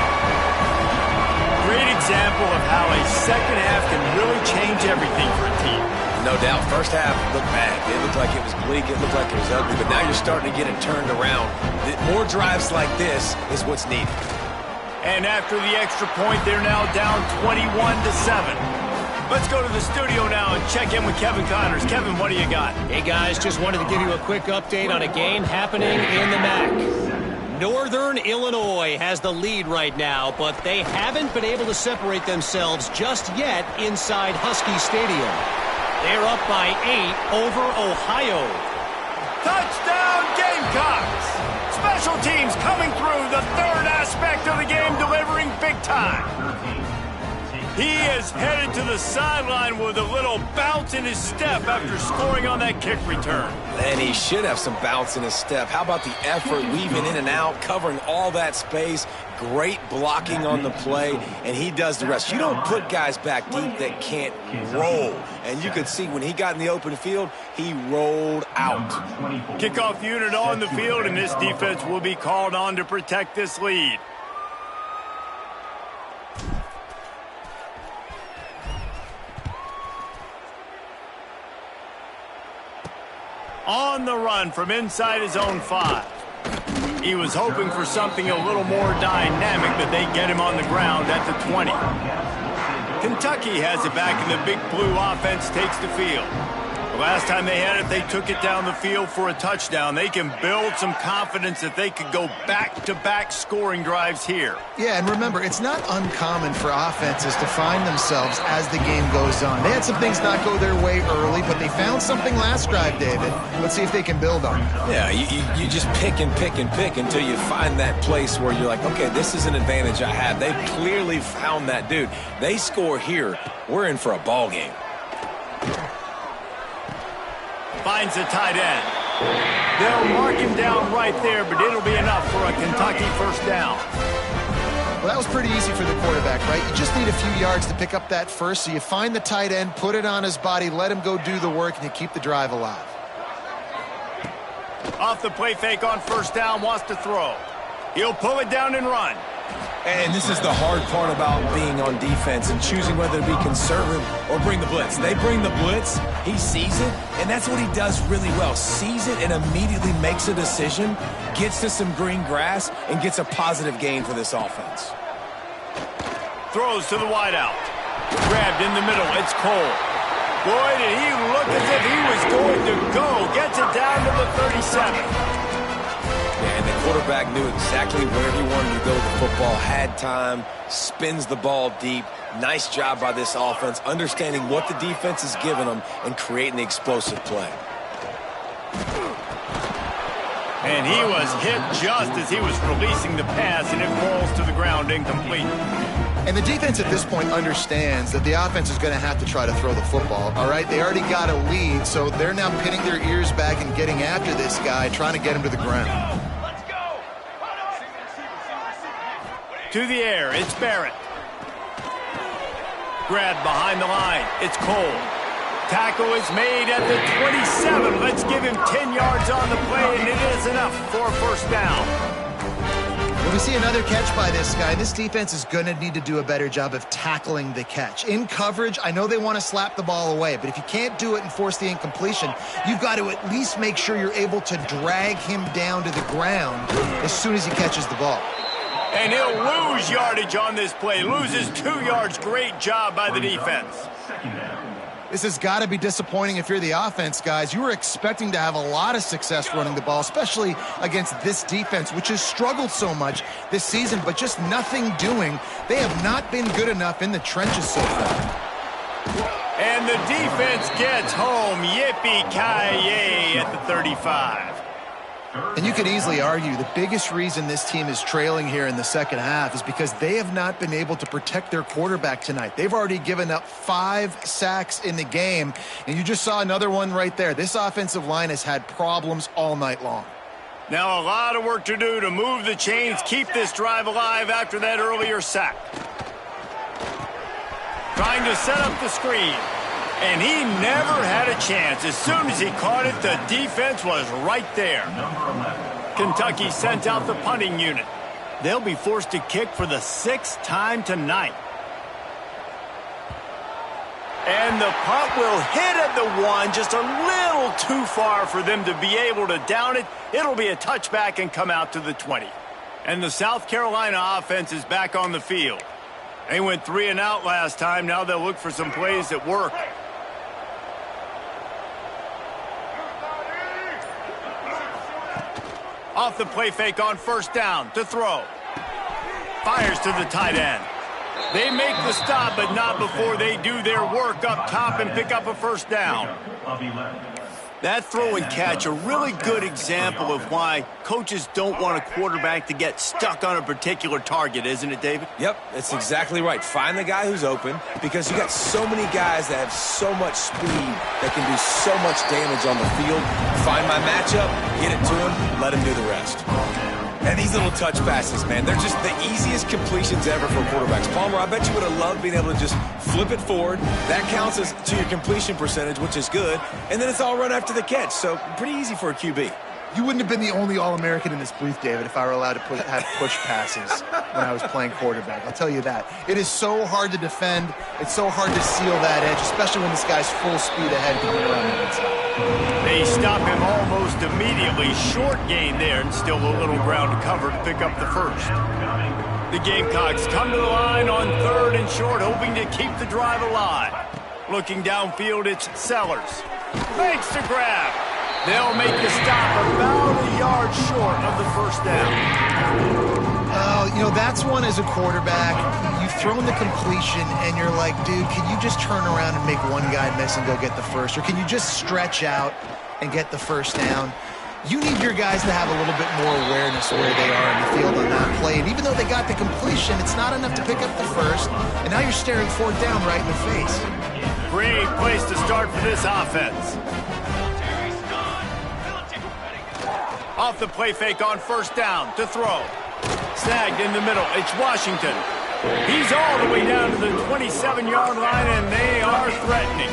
Great example of how a second half can really change everything for a team. No doubt. First half looked bad. It looked like it was bleak. It looked like it was ugly. But now you're starting to get it turned around. More drives like this is what's needed. And after the extra point, they're now down 21-7. Let's go to the studio now and check in with Kevin Connors. Kevin, what do you got? Hey, guys, just wanted to give you a quick update on a game happening in the MAC. Northern Illinois has the lead right now, but they haven't been able to separate themselves just yet inside Husky Stadium. They're up by 8 over Ohio. Touchdown, Gamecocks! Special teams coming through, the third aspect of the game, delivering big time. He is headed to the sideline with a little bounce in his step after scoring on that kick return. And he should have some bounce in his step. How about the effort, weaving in and out, covering all that space, great blocking on the play, and he does the rest. You don't put guys back deep that can't roll. And you could see when he got in the open field, he rolled out. Kickoff unit on the field, and this defense will be called on to protect this lead. On the run from inside his own 5. He was hoping for something a little more dynamic, but they get him on the ground at the 20. Kentucky has it back, and the Big Blue offense takes the field. The last time they had it, they took it down the field for a touchdown. They can build some confidence that they could go back-to-back scoring drives here. Yeah, and remember, it's not uncommon for offenses to find themselves as the game goes on. They had some things not go their way early, but they found something last drive, David. Let's see if they can build on it. Yeah, you just pick and pick and pick until you find that place where you're like, okay, this is an advantage I have. They clearly found that dude. They score here, we're in for a ball game. Finds the tight end. They'll mark him down right there, but it'll be enough for a Kentucky first down. Well, that was pretty easy for the quarterback, right? You just need a few yards to pick up that first, so you find the tight end, put it on his body, let him go do the work, and you keep the drive alive. Off the play fake on first down, wants to throw. He'll pull it down and run. And this is the hard part about being on defense and choosing whether to be conservative or bring the blitz. They bring the blitz, he sees it, and that's what he does really well. Sees it and immediately makes a decision, gets to some green grass, and gets a positive gain for this offense. Throws to the wideout. Grabbed in the middle, it's Cole. Boy, did he look as if he was going to go. Gets it down to the 37. And the quarterback knew exactly where he wanted to go with the football, had time, spins the ball deep. Nice job by this offense, understanding what the defense is giving them and creating the explosive play. And he was hit just as he was releasing the pass, and it falls to the ground incomplete. And the defense at this point understands that the offense is going to have to try to throw the football, all right? They already got a lead, so they're now pinning their ears back and getting after this guy, trying to get him to the ground. To the air, it's Barrett. Grabbed behind the line, it's Cole. Tackle is made at the 27. Let's give him 10 yards on the play, and it is enough for a first down. Well, we see another catch by this guy. This defense is going to need to do a better job of tackling the catch. In coverage, I know they want to slap the ball away, but if you can't do it and force the incompletion, you've got to at least make sure you're able to drag him down to the ground as soon as he catches the ball. And he'll lose yardage on this play. Loses 2 yards. Great job by the defense. This has got to be disappointing if you're the offense, guys. You were expecting to have a lot of success running the ball, especially against this defense, which has struggled so much this season, but just nothing doing. They have not been good enough in the trenches so far. And the defense gets home. Yippee-ki-yay at the 35. And you could easily argue the biggest reason this team is trailing here in the second half is because they have not been able to protect their quarterback tonight. They've already given up 5 sacks in the game, and you just saw another one right there. This offensive line has had problems all night long. Now a lot of work to do to move the chains, keep this drive alive after that earlier sack. Trying to set up the screen. And he never had a chance. As soon as he caught it, the defense was right there. Kentucky sent out the punting unit. They'll be forced to kick for the 6th time tonight. And the punt will hit at the 1, just a little too far for them to be able to down it. It'll be a touchback and come out to the 20. And the South Carolina offense is back on the field. They went 3 and out last time. Now they'll look for some plays that work. Off the play fake on first down to throw. Fires to the tight end. They make the stop, but not before they do their work up top and pick up a first down. That throw and catch, a really good example of why coaches don't want a quarterback to get stuck on a particular target, isn't it, David? Yep, that's exactly right. Find the guy who's open, because you got so many guys that have so much speed that can do so much damage on the field. Find my matchup, get it to him, let him do the rest. And these little touch passes, man, they're just the easiest completions ever for quarterbacks. Palmer, I bet you would have loved being able to just flip it forward. That counts as to your completion percentage, which is good. And then it's all run after the catch, so pretty easy for a QB. You wouldn't have been the only All-American in this booth, David, if I were allowed to have push passes when I was playing quarterback. I'll tell you that. It is so hard to defend. It's so hard to seal that edge, especially when this guy's full speed ahead coming around the inside. They stop him almost immediately. Short gain there, and still a little ground to cover to pick up the first. The Gamecocks come to the line on 3rd and short, hoping to keep the drive alive. Looking downfield, it's Sellers. Fakes to grab. They'll make the stop about a yard short of the first down. You know, that's one as a quarterback. You've thrown the completion, and you're like, dude, can you just turn around and make one guy miss and go get the first? Or can you just stretch out and get the first down? You need your guys to have a little bit more awareness where they are in the field on that play. And even though they got the completion, it's not enough to pick up the first. And now you're staring 4th down right in the face. Great place to start for this offense. Off the play fake on first down to throw. Snagged in the middle. It's Washington. He's all the way down to the 27-yard line, and they are threatening.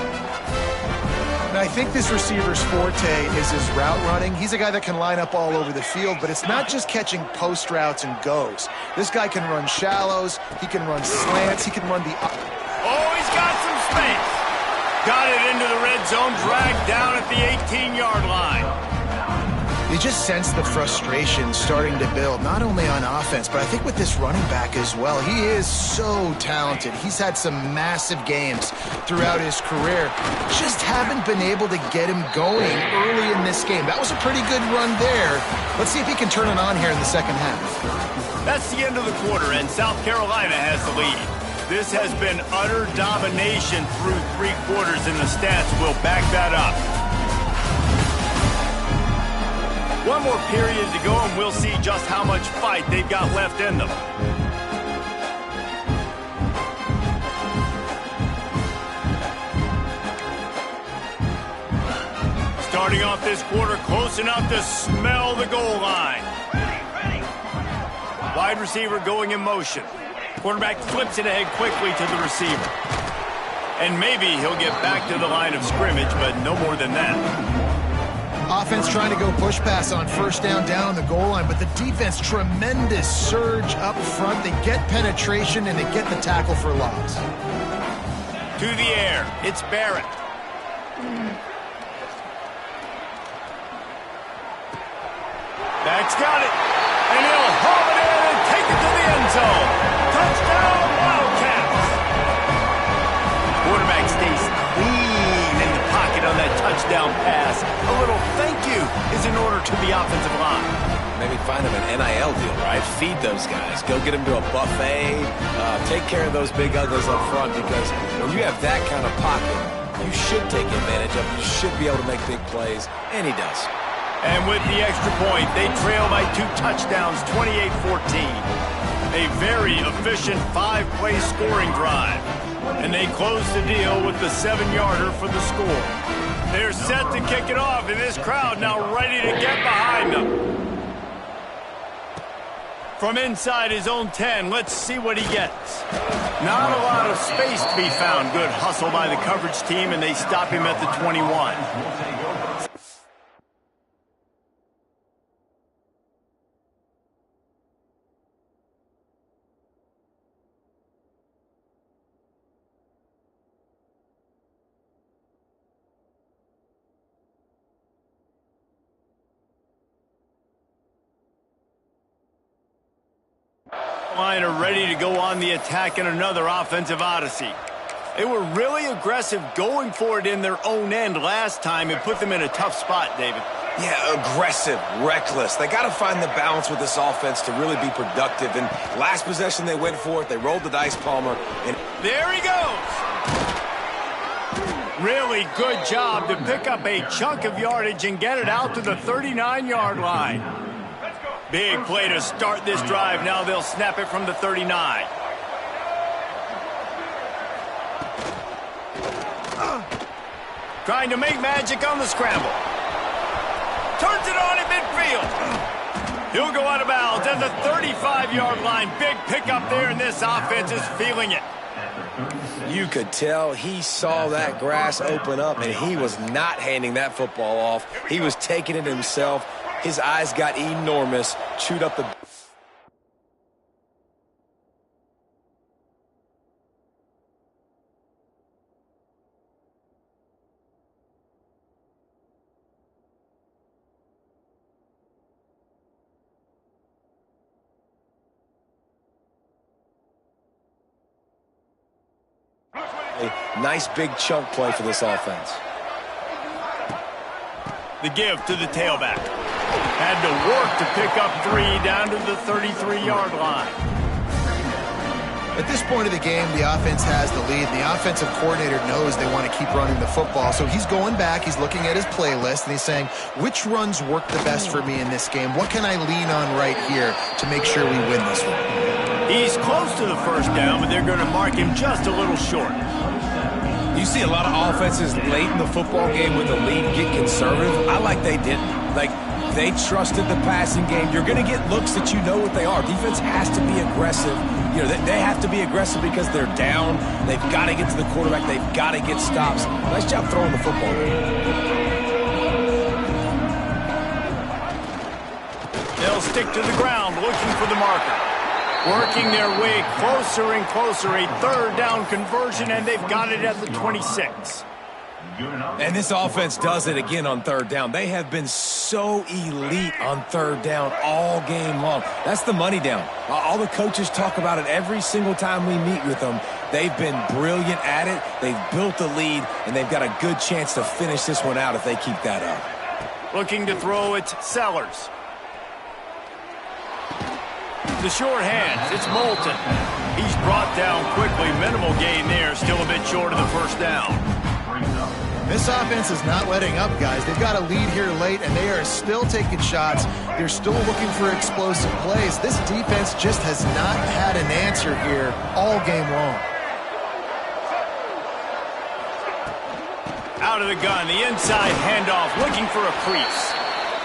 And I think this receiver's forte is his route running. He's a guy that can line up all over the field, but it's not just catching post routes and goes. This guy can run shallows. He can run slants. He can run the... Oh, he's got some space. Got it into the red zone, dragged down at the 18-yard line. You just sense the frustration starting to build, not only on offense, but I think with this running back as well. He is so talented. He's had some massive games throughout his career. Just haven't been able to get him going early in this game. That was a pretty good run there. Let's see if he can turn it on here in the second half. That's the end of the quarter, and South Carolina has the lead. This has been utter domination through 3 quarters, and the stats will back that up. One more period to go, and we'll see just how much fight they've got left in them. Starting off this quarter close enough to smell the goal line. Wide receiver going in motion. Quarterback flips it ahead quickly to the receiver. And maybe he'll get back to the line of scrimmage, but no more than that. Offense trying to go push pass on first down on the goal line, but the defense, tremendous surge up front. They get penetration, and they get the tackle for loss. To the air, it's Barrett. Back's got it, and he'll haul it in and take it to the end zone. Touchdown, Wildcats! Quarterback stays clean in the pocket on that touchdown pass. A little thank you is in order to the offensive line. Maybe find them an NIL deal, right? Feed those guys. Go get them to a buffet. Take care of those big uglies up front, because when you have that kind of pocket, you should take advantage of it. You should be able to make big plays, and he does. And with the extra point, they trail by 2 touchdowns, 28-14. A very efficient 5-play scoring drive. And they close the deal with the 7-yarder for the score. They're set to kick it off, and this crowd now ready to get behind them. From inside his own 10, let's see what he gets. Not a lot of space to be found. Good hustle by the coverage team, and they stop him at the 21. Line are ready to go on the attack in another offensive odyssey. They were really aggressive going for it in their own end last time and put them in a tough spot, David. Yeah, aggressive, reckless. They got to find the balance with this offense to really be productive. And last possession, they went for it. They rolled the dice, Palmer. And there he goes. Really good job to pick up a chunk of yardage and get it out to the 39-yard line. Big play to start this drive. Now they'll snap it from the 39. Trying to make magic on the scramble. Turns it on in midfield. He'll go out of bounds at the 35-yard line. Big pickup there, and this offense is feeling it. You could tell he saw that grass open up, and he was not handing that football off. He was taking it himself. His eyes got enormous, chewed up the... A nice big chunk play for this offense. The give to the tailback. Had to work to pick up 3 down to the 33-yard line. At this point of the game, the offense has the lead. The offensive coordinator knows they want to keep running the football. So he's going back, he's looking at his playlist, and he's saying, which runs work the best for me in this game? What can I lean on right here to make sure we win this one? He's close to the first down, but they're going to mark him just a little short. You see a lot of offenses late in the football game with the lead get conservative. I like they didn't. Like, they trusted the passing game. You're going to get looks that you know what they are. Defense has to be aggressive. You know, they have to be aggressive because they're down. They've got to get to the quarterback. They've got to get stops. Nice job throwing the football. They'll stick to the ground looking for the marker. Working their way closer and closer. A 3rd down conversion, and they've got it at the 26. And this offense does it again on 3rd down. They have been so elite on 3rd down all game long. That's the money down. All the coaches talk about it every single time we meet with them. They've been brilliant at it. They've built a lead, and they've got a good chance to finish this one out if they keep that up. Looking to throw, it's Sellers. The short hands, it's Moulton. He's brought down quickly. Minimal gain there, still a bit short of the first down. This offense is not letting up, guys. They've got a lead here late, and they are still taking shots. They're still looking for explosive plays. This defense just has not had an answer here all game long. Out of the gun, the inside handoff, looking for a crease.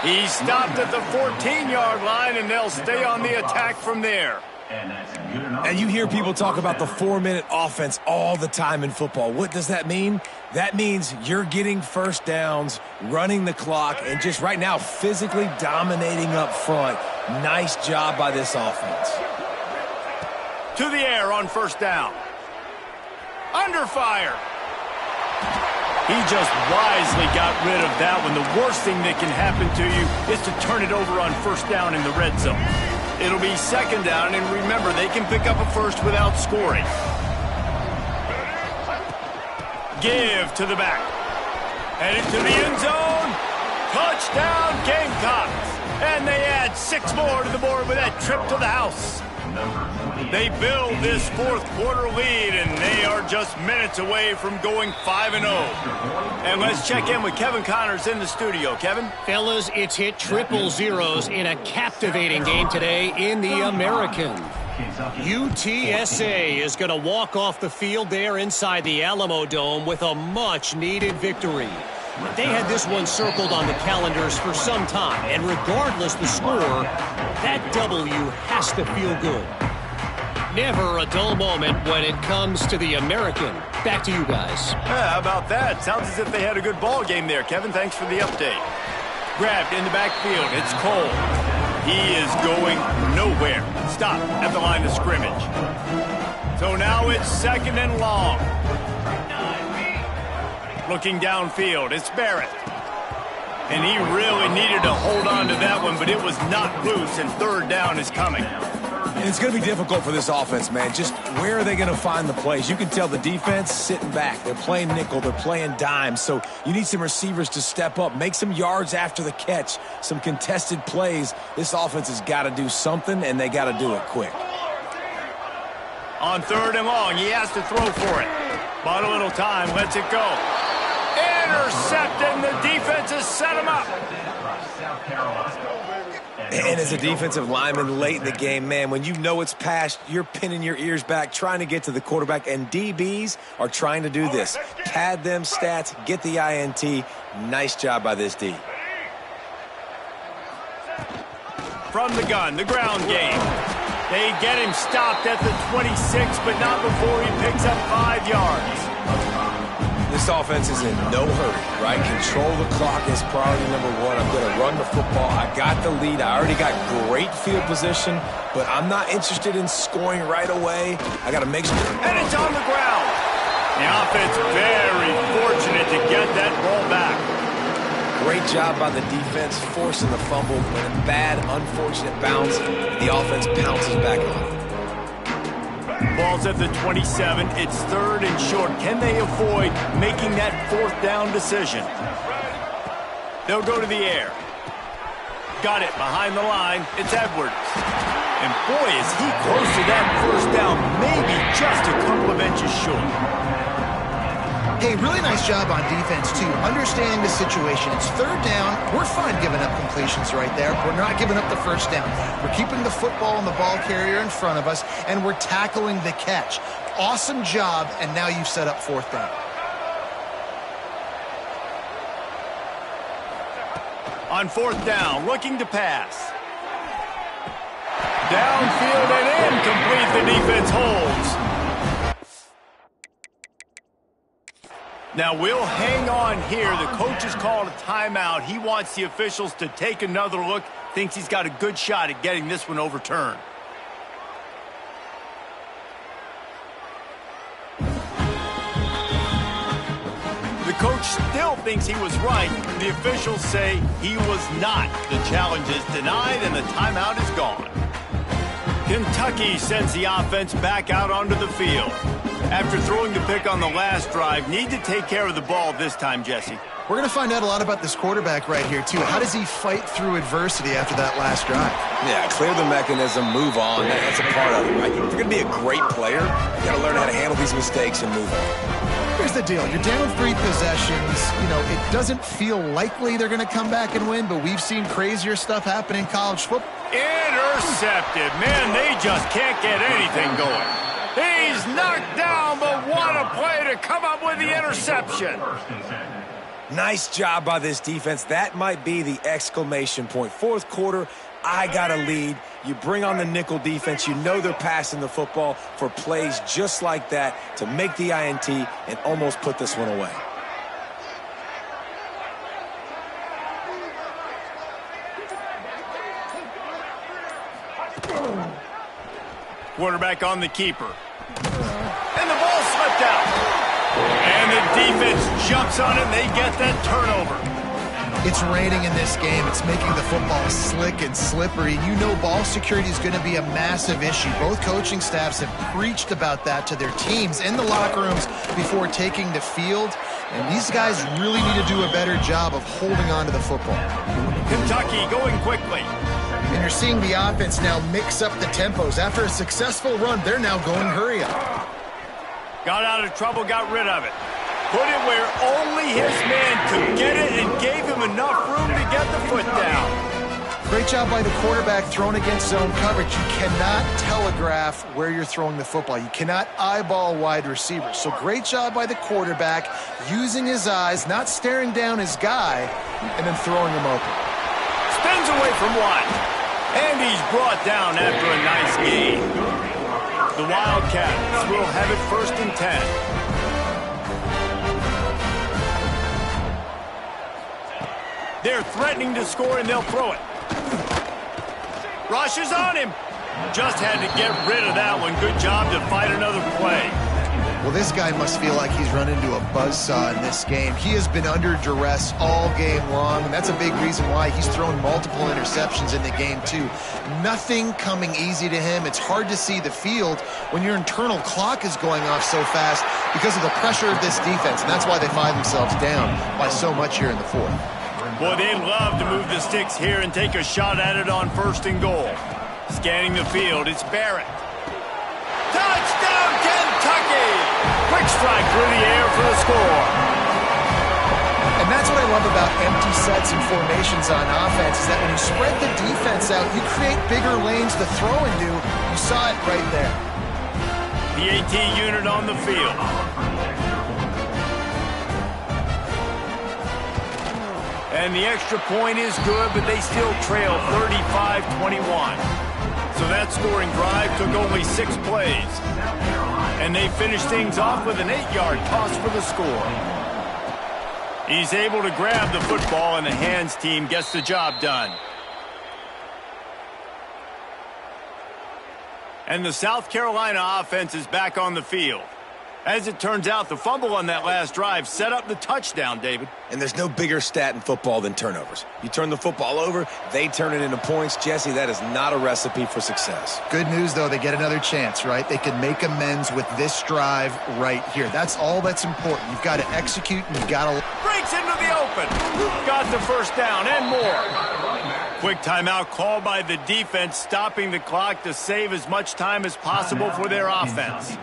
He stopped at the 14-yard line, and they'll stay on the attack from there. And that's good enough. And you hear people talk about the 4-minute offense all the time in football. What does that mean? That means you're getting first downs, running the clock, and just right now physically dominating up front. Nice job by this offense. To the air on first down. Under fire. He just wisely got rid of that one. The worst thing that can happen to you is to turn it over on first down in the red zone. It'll be second down, and remember, they can pick up a first without scoring. Give to the back. Headed to the end zone. Touchdown, Gamecocks. And they add 6 more to the board with that trip to the house. They build this fourth quarter lead, and they are just minutes away from going 5-0. And let's check in with Kevin Connors in the studio. Kevin? Fellas, it's hit triple zeros in a captivating game today in the American. UTSA is going to walk off the field there inside the Alamo Dome with a much-needed victory. They had this one circled on the calendars for some time, and regardless the score, that W has to feel good. Never a dull moment when it comes to the American. Back to you guys. Yeah, how about that? Sounds as if they had a good ball game there, Kevin. Thanks for the update. Grabbed in the backfield. It's Cole. He is going nowhere. Stop at the line of scrimmage. So now it's second and long. Looking downfield, it's Barrett. And he really needed to hold on to that one, but it was not loose, and third down is coming. And it's going to be difficult for this offense, man. Just where are they going to find the plays? You can tell the defense sitting back. They're playing nickel. They're playing dime. So you need some receivers to step up, make some yards after the catch, some contested plays. This offense has got to do something, and they got to do it quick. On third and long, he has to throw for it. But a little time, lets it go. Intercepted, and the defense has set him up. And as a defensive lineman late in the game, man, when you know it's past, you're pinning your ears back, trying to get to the quarterback, and DBs are trying to do this. Pad them stats, get the INT. Nice job by this D. From the gun, the ground game. They get him stopped at the 26, but not before he picks up 5 yards. This offense is in no hurry, right? Control the clock is priority number 1. I'm going to run the football. I got the lead. I already got great field position, but I'm not interested in scoring right away. I got to make sure. And it's on the ground. The offense very fortunate to get that ball back. Great job by the defense, forcing the fumble. When a bad, unfortunate bounce, the offense pounces back on it. Ball's at the 27. It's third and short. Can they avoid making that fourth down decision? They'll go to the air. Got it behind the line. It's Edwards. And boy, is he close to that first down. Maybe just a couple of inches short. Hey, really nice job on defense, too. Understanding the situation. It's third down. We're fine giving up completions right there. We're not giving up the first down. We're keeping the football and the ball carrier in front of us, and we're tackling the catch. Awesome job, and now you've set up fourth down. On fourth down, looking to pass. Downfield and incomplete. The defense holds. Now we'll hang on here. The coach has called a timeout. He wants the officials to take another look. Thinks he's got a good shot at getting this one overturned. The coach still thinks he was right. The officials say he was not. The challenge is denied and the timeout is gone. Kentucky sends the offense back out onto the field. After throwing the pick on the last drive, need to take care of the ball this time, Jesse. We're going to find out a lot about this quarterback right here, too. How does he fight through adversity after that last drive? Yeah, clear the mechanism, move on. That's a part of it, right? If you're going to be a great player, you got to learn how to handle these mistakes and move on. Here's the deal. You're down 3 possessions. You know, it doesn't feel likely they're going to come back and win, but we've seen crazier stuff happen in college football. Intercepted. Man, they just can't get anything going. He's knocked down, but what a play to come up with the interception. Nice job by this defense. That might be the exclamation point. Fourth quarter, I got a lead. You bring on the nickel defense. You know they're passing the football for plays just like that to make the INT and almost put this one away. Quarterback on the keeper. And the ball slipped out. And the defense jumps on it, and they get that turnover. It's raining in this game. It's making the football slick and slippery. You know ball security is going to be a massive issue. Both coaching staffs have preached about that to their teams in the locker rooms before taking the field. And these guys really need to do a better job of holding on to the football. Kentucky going quickly. And you're seeing the offense now mix up the tempos. After a successful run, they're now going hurry up. Got out of trouble, got rid of it. Put it where only his man could get it and gave him enough room to get the foot down. Great job by the quarterback thrown against zone coverage. You cannot telegraph where you're throwing the football. You cannot eyeball wide receivers. So great job by the quarterback using his eyes, not staring down his guy, and then throwing him open. Spins away from one. And he's brought down after a nice gain. The Wildcats will have it 1st and 10. They're threatening to score, and they'll throw it. Rush is on him. Just had to get rid of that one. Good job to fight another play. Well, this guy must feel like he's run into a buzzsaw in this game. He has been under duress all game long, and that's a big reason why he's thrown multiple interceptions in the game, too. Nothing coming easy to him. It's hard to see the field when your internal clock is going off so fast because of the pressure of this defense, and that's why they find themselves down by so much here in the fourth. Boy, they'd love to move the sticks here and take a shot at it on 1st and goal. Scanning the field, it's Barrett. Touchdown, Kentucky! Quick strike through the air for the score. And that's what I love about empty sets and formations on offense, is that when you spread the defense out, you create bigger lanes to throw into. You saw it right there. The AT unit on the field. And the extra point is good, but they still trail 35-21. So that scoring drive took only 6 plays. And they finished things off with an 8-yard toss for the score. He's able to grab the football, and the hands team gets the job done. And the South Carolina offense is back on the field. As it turns out, the fumble on that last drive set up the touchdown, David. And there's no bigger stat in football than turnovers. You turn the football over, they turn it into points. Jesse, that is not a recipe for success. Good news, though, they get another chance, right? They can make amends with this drive right here. That's all that's important. You've got to execute, and you've got to... Breaks into the open. Got the first down and more. Quick timeout called by the defense, stopping the clock to save as much time as possible for their offense.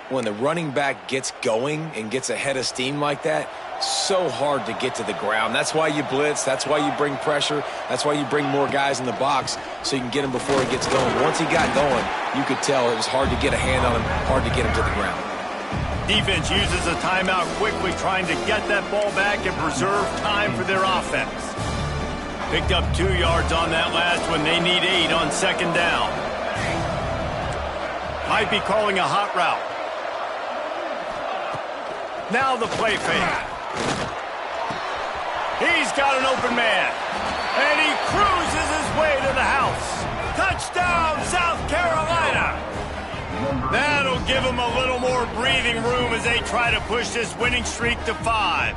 When the running back gets going and gets ahead of steam like that, so hard to get to the ground. That's why you blitz. That's why you bring pressure. That's why you bring more guys in the box so you can get him before he gets going. Once he got going, you could tell it was hard to get a hand on him, hard to get him to the ground. Defense uses a timeout quickly, trying to get that ball back and preserve time for their offense. Picked up 2 yards on that last one. They need 8 on 2nd down. Might be calling a hot route. Now the play fake. He's got an open man. And he cruises his way to the house. Touchdown, South Carolina. That'll give them a little more breathing room as they try to push this winning streak to 5.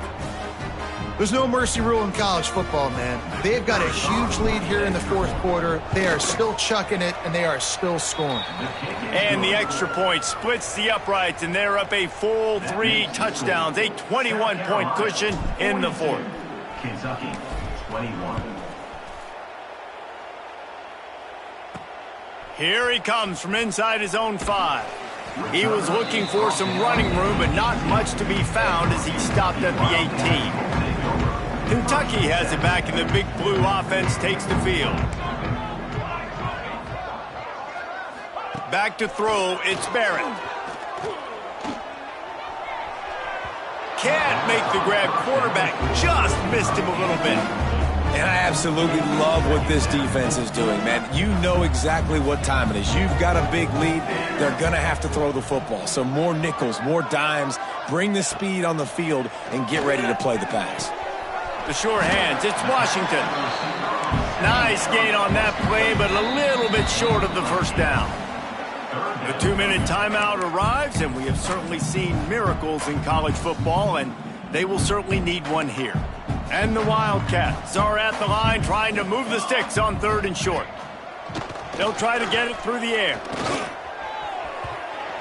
There's no mercy rule in college football, man. They've got a huge lead here in the fourth quarter. They are still chucking it, and they are still scoring. And the extra point splits the uprights, and they're up a full 3 touchdowns, a 21-point cushion in the fourth. Kentucky, 21. Here he comes from inside his own 5. He was looking for some running room, but not much to be found as he stopped at the 18. Kentucky has it back, and the Big Blue offense takes the field. Back to throw, it's Barrett. Can't make the grab. Quarterback just missed him a little bit. And I absolutely love what this defense is doing, man. You know exactly what time it is. You've got a big lead. They're going to have to throw the football. So more nickels, more dimes, bring the speed on the field, and get ready to play the pass. The sure hands, it's Washington. Nice gain on that play, but a little bit short of the first down. The 2-minute timeout arrives, and we have certainly seen miracles in college football, and they will certainly need one here. And the Wildcats are at the line trying to move the sticks on 3rd and short. They'll try to get it through the air.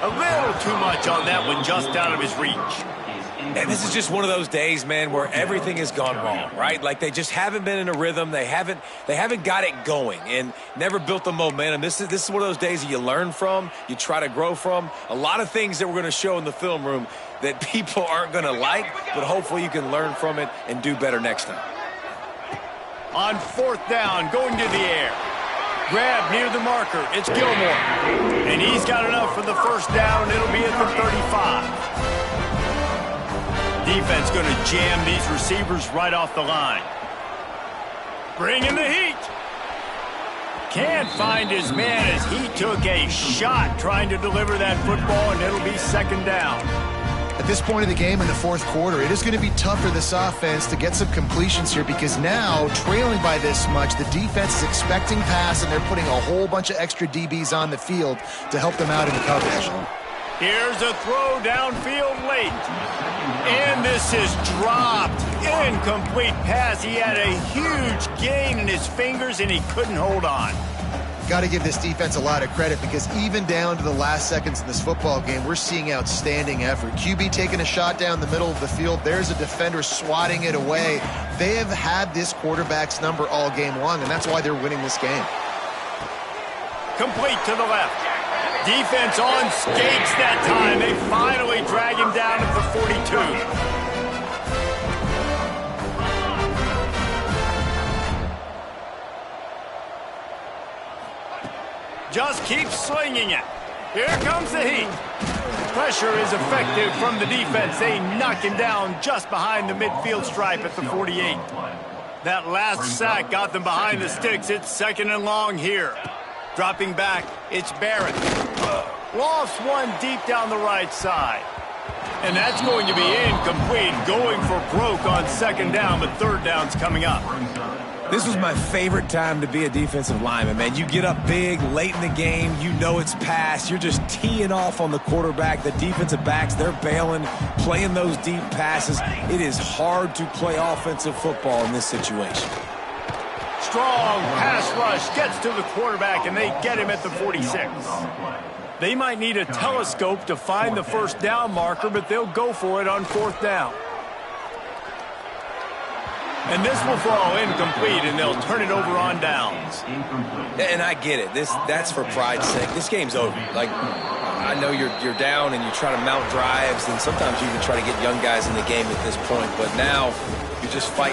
A little too much on that one, just out of his reach. And this is just one of those days, man, where everything has gone wrong, right? Like they just haven't been in a rhythm. They haven't got it going and never built the momentum. This is one of those days that you learn from, you try to grow from. A lot of things that we're going to show in the film room that people aren't going to like, but hopefully you can learn from it and do better next time. On 4th down, going to the air. Grab near the marker. It's Gilmore. And he's got enough for the first down. It'll be at the 35. Defense going to jam these receivers right off the line. Bringing the heat. Can't find his man as he took a shot trying to deliver that football, and it'll be 2nd down. At this point of the game in the 4th quarter, it is going to be tough for this offense to get some completions here because now, trailing by this much, the defense is expecting pass, and they're putting a whole bunch of extra DBs on the field to help them out in coverage. Here's a throw downfield late. And this is dropped. Incomplete pass. He had a huge gain in his fingers, and he couldn't hold on. Got to give this defense a lot of credit because even down to the last seconds in this football game, we're seeing outstanding effort. QB taking a shot down the middle of the field. There's a defender swatting it away. They have had this quarterback's number all game long, and that's why they're winning this game. Complete to the left. Defense on skates that time. They finally drag him down at the 42. Just keep slinging it. Here comes the heat. Pressure is effective from the defense. They knock him down just behind the midfield stripe at the 48. That last sack got them behind the sticks. It's 2nd and long here. Dropping back, it's Barrett. Lost one deep down the right side. And that's going to be incomplete. Going for broke on 2nd down, but 3rd down's coming up. This was my favorite time to be a defensive lineman, man. You get up big, late in the game, you know it's past. You're just teeing off on the quarterback. The defensive backs, they're bailing, playing those deep passes. It is hard to play offensive football in this situation. Strong pass rush gets to the quarterback, and they get him at the 46. They might need a telescope to find the 1st down marker, but they'll go for it on 4th down. And this will fall incomplete, and they'll turn it over on downs. And I get it. That's for pride's sake. This game's over. Like, I know you're down and you try to mount drives, and sometimes you even try to get young guys in the game at this point. But now you're just fighting.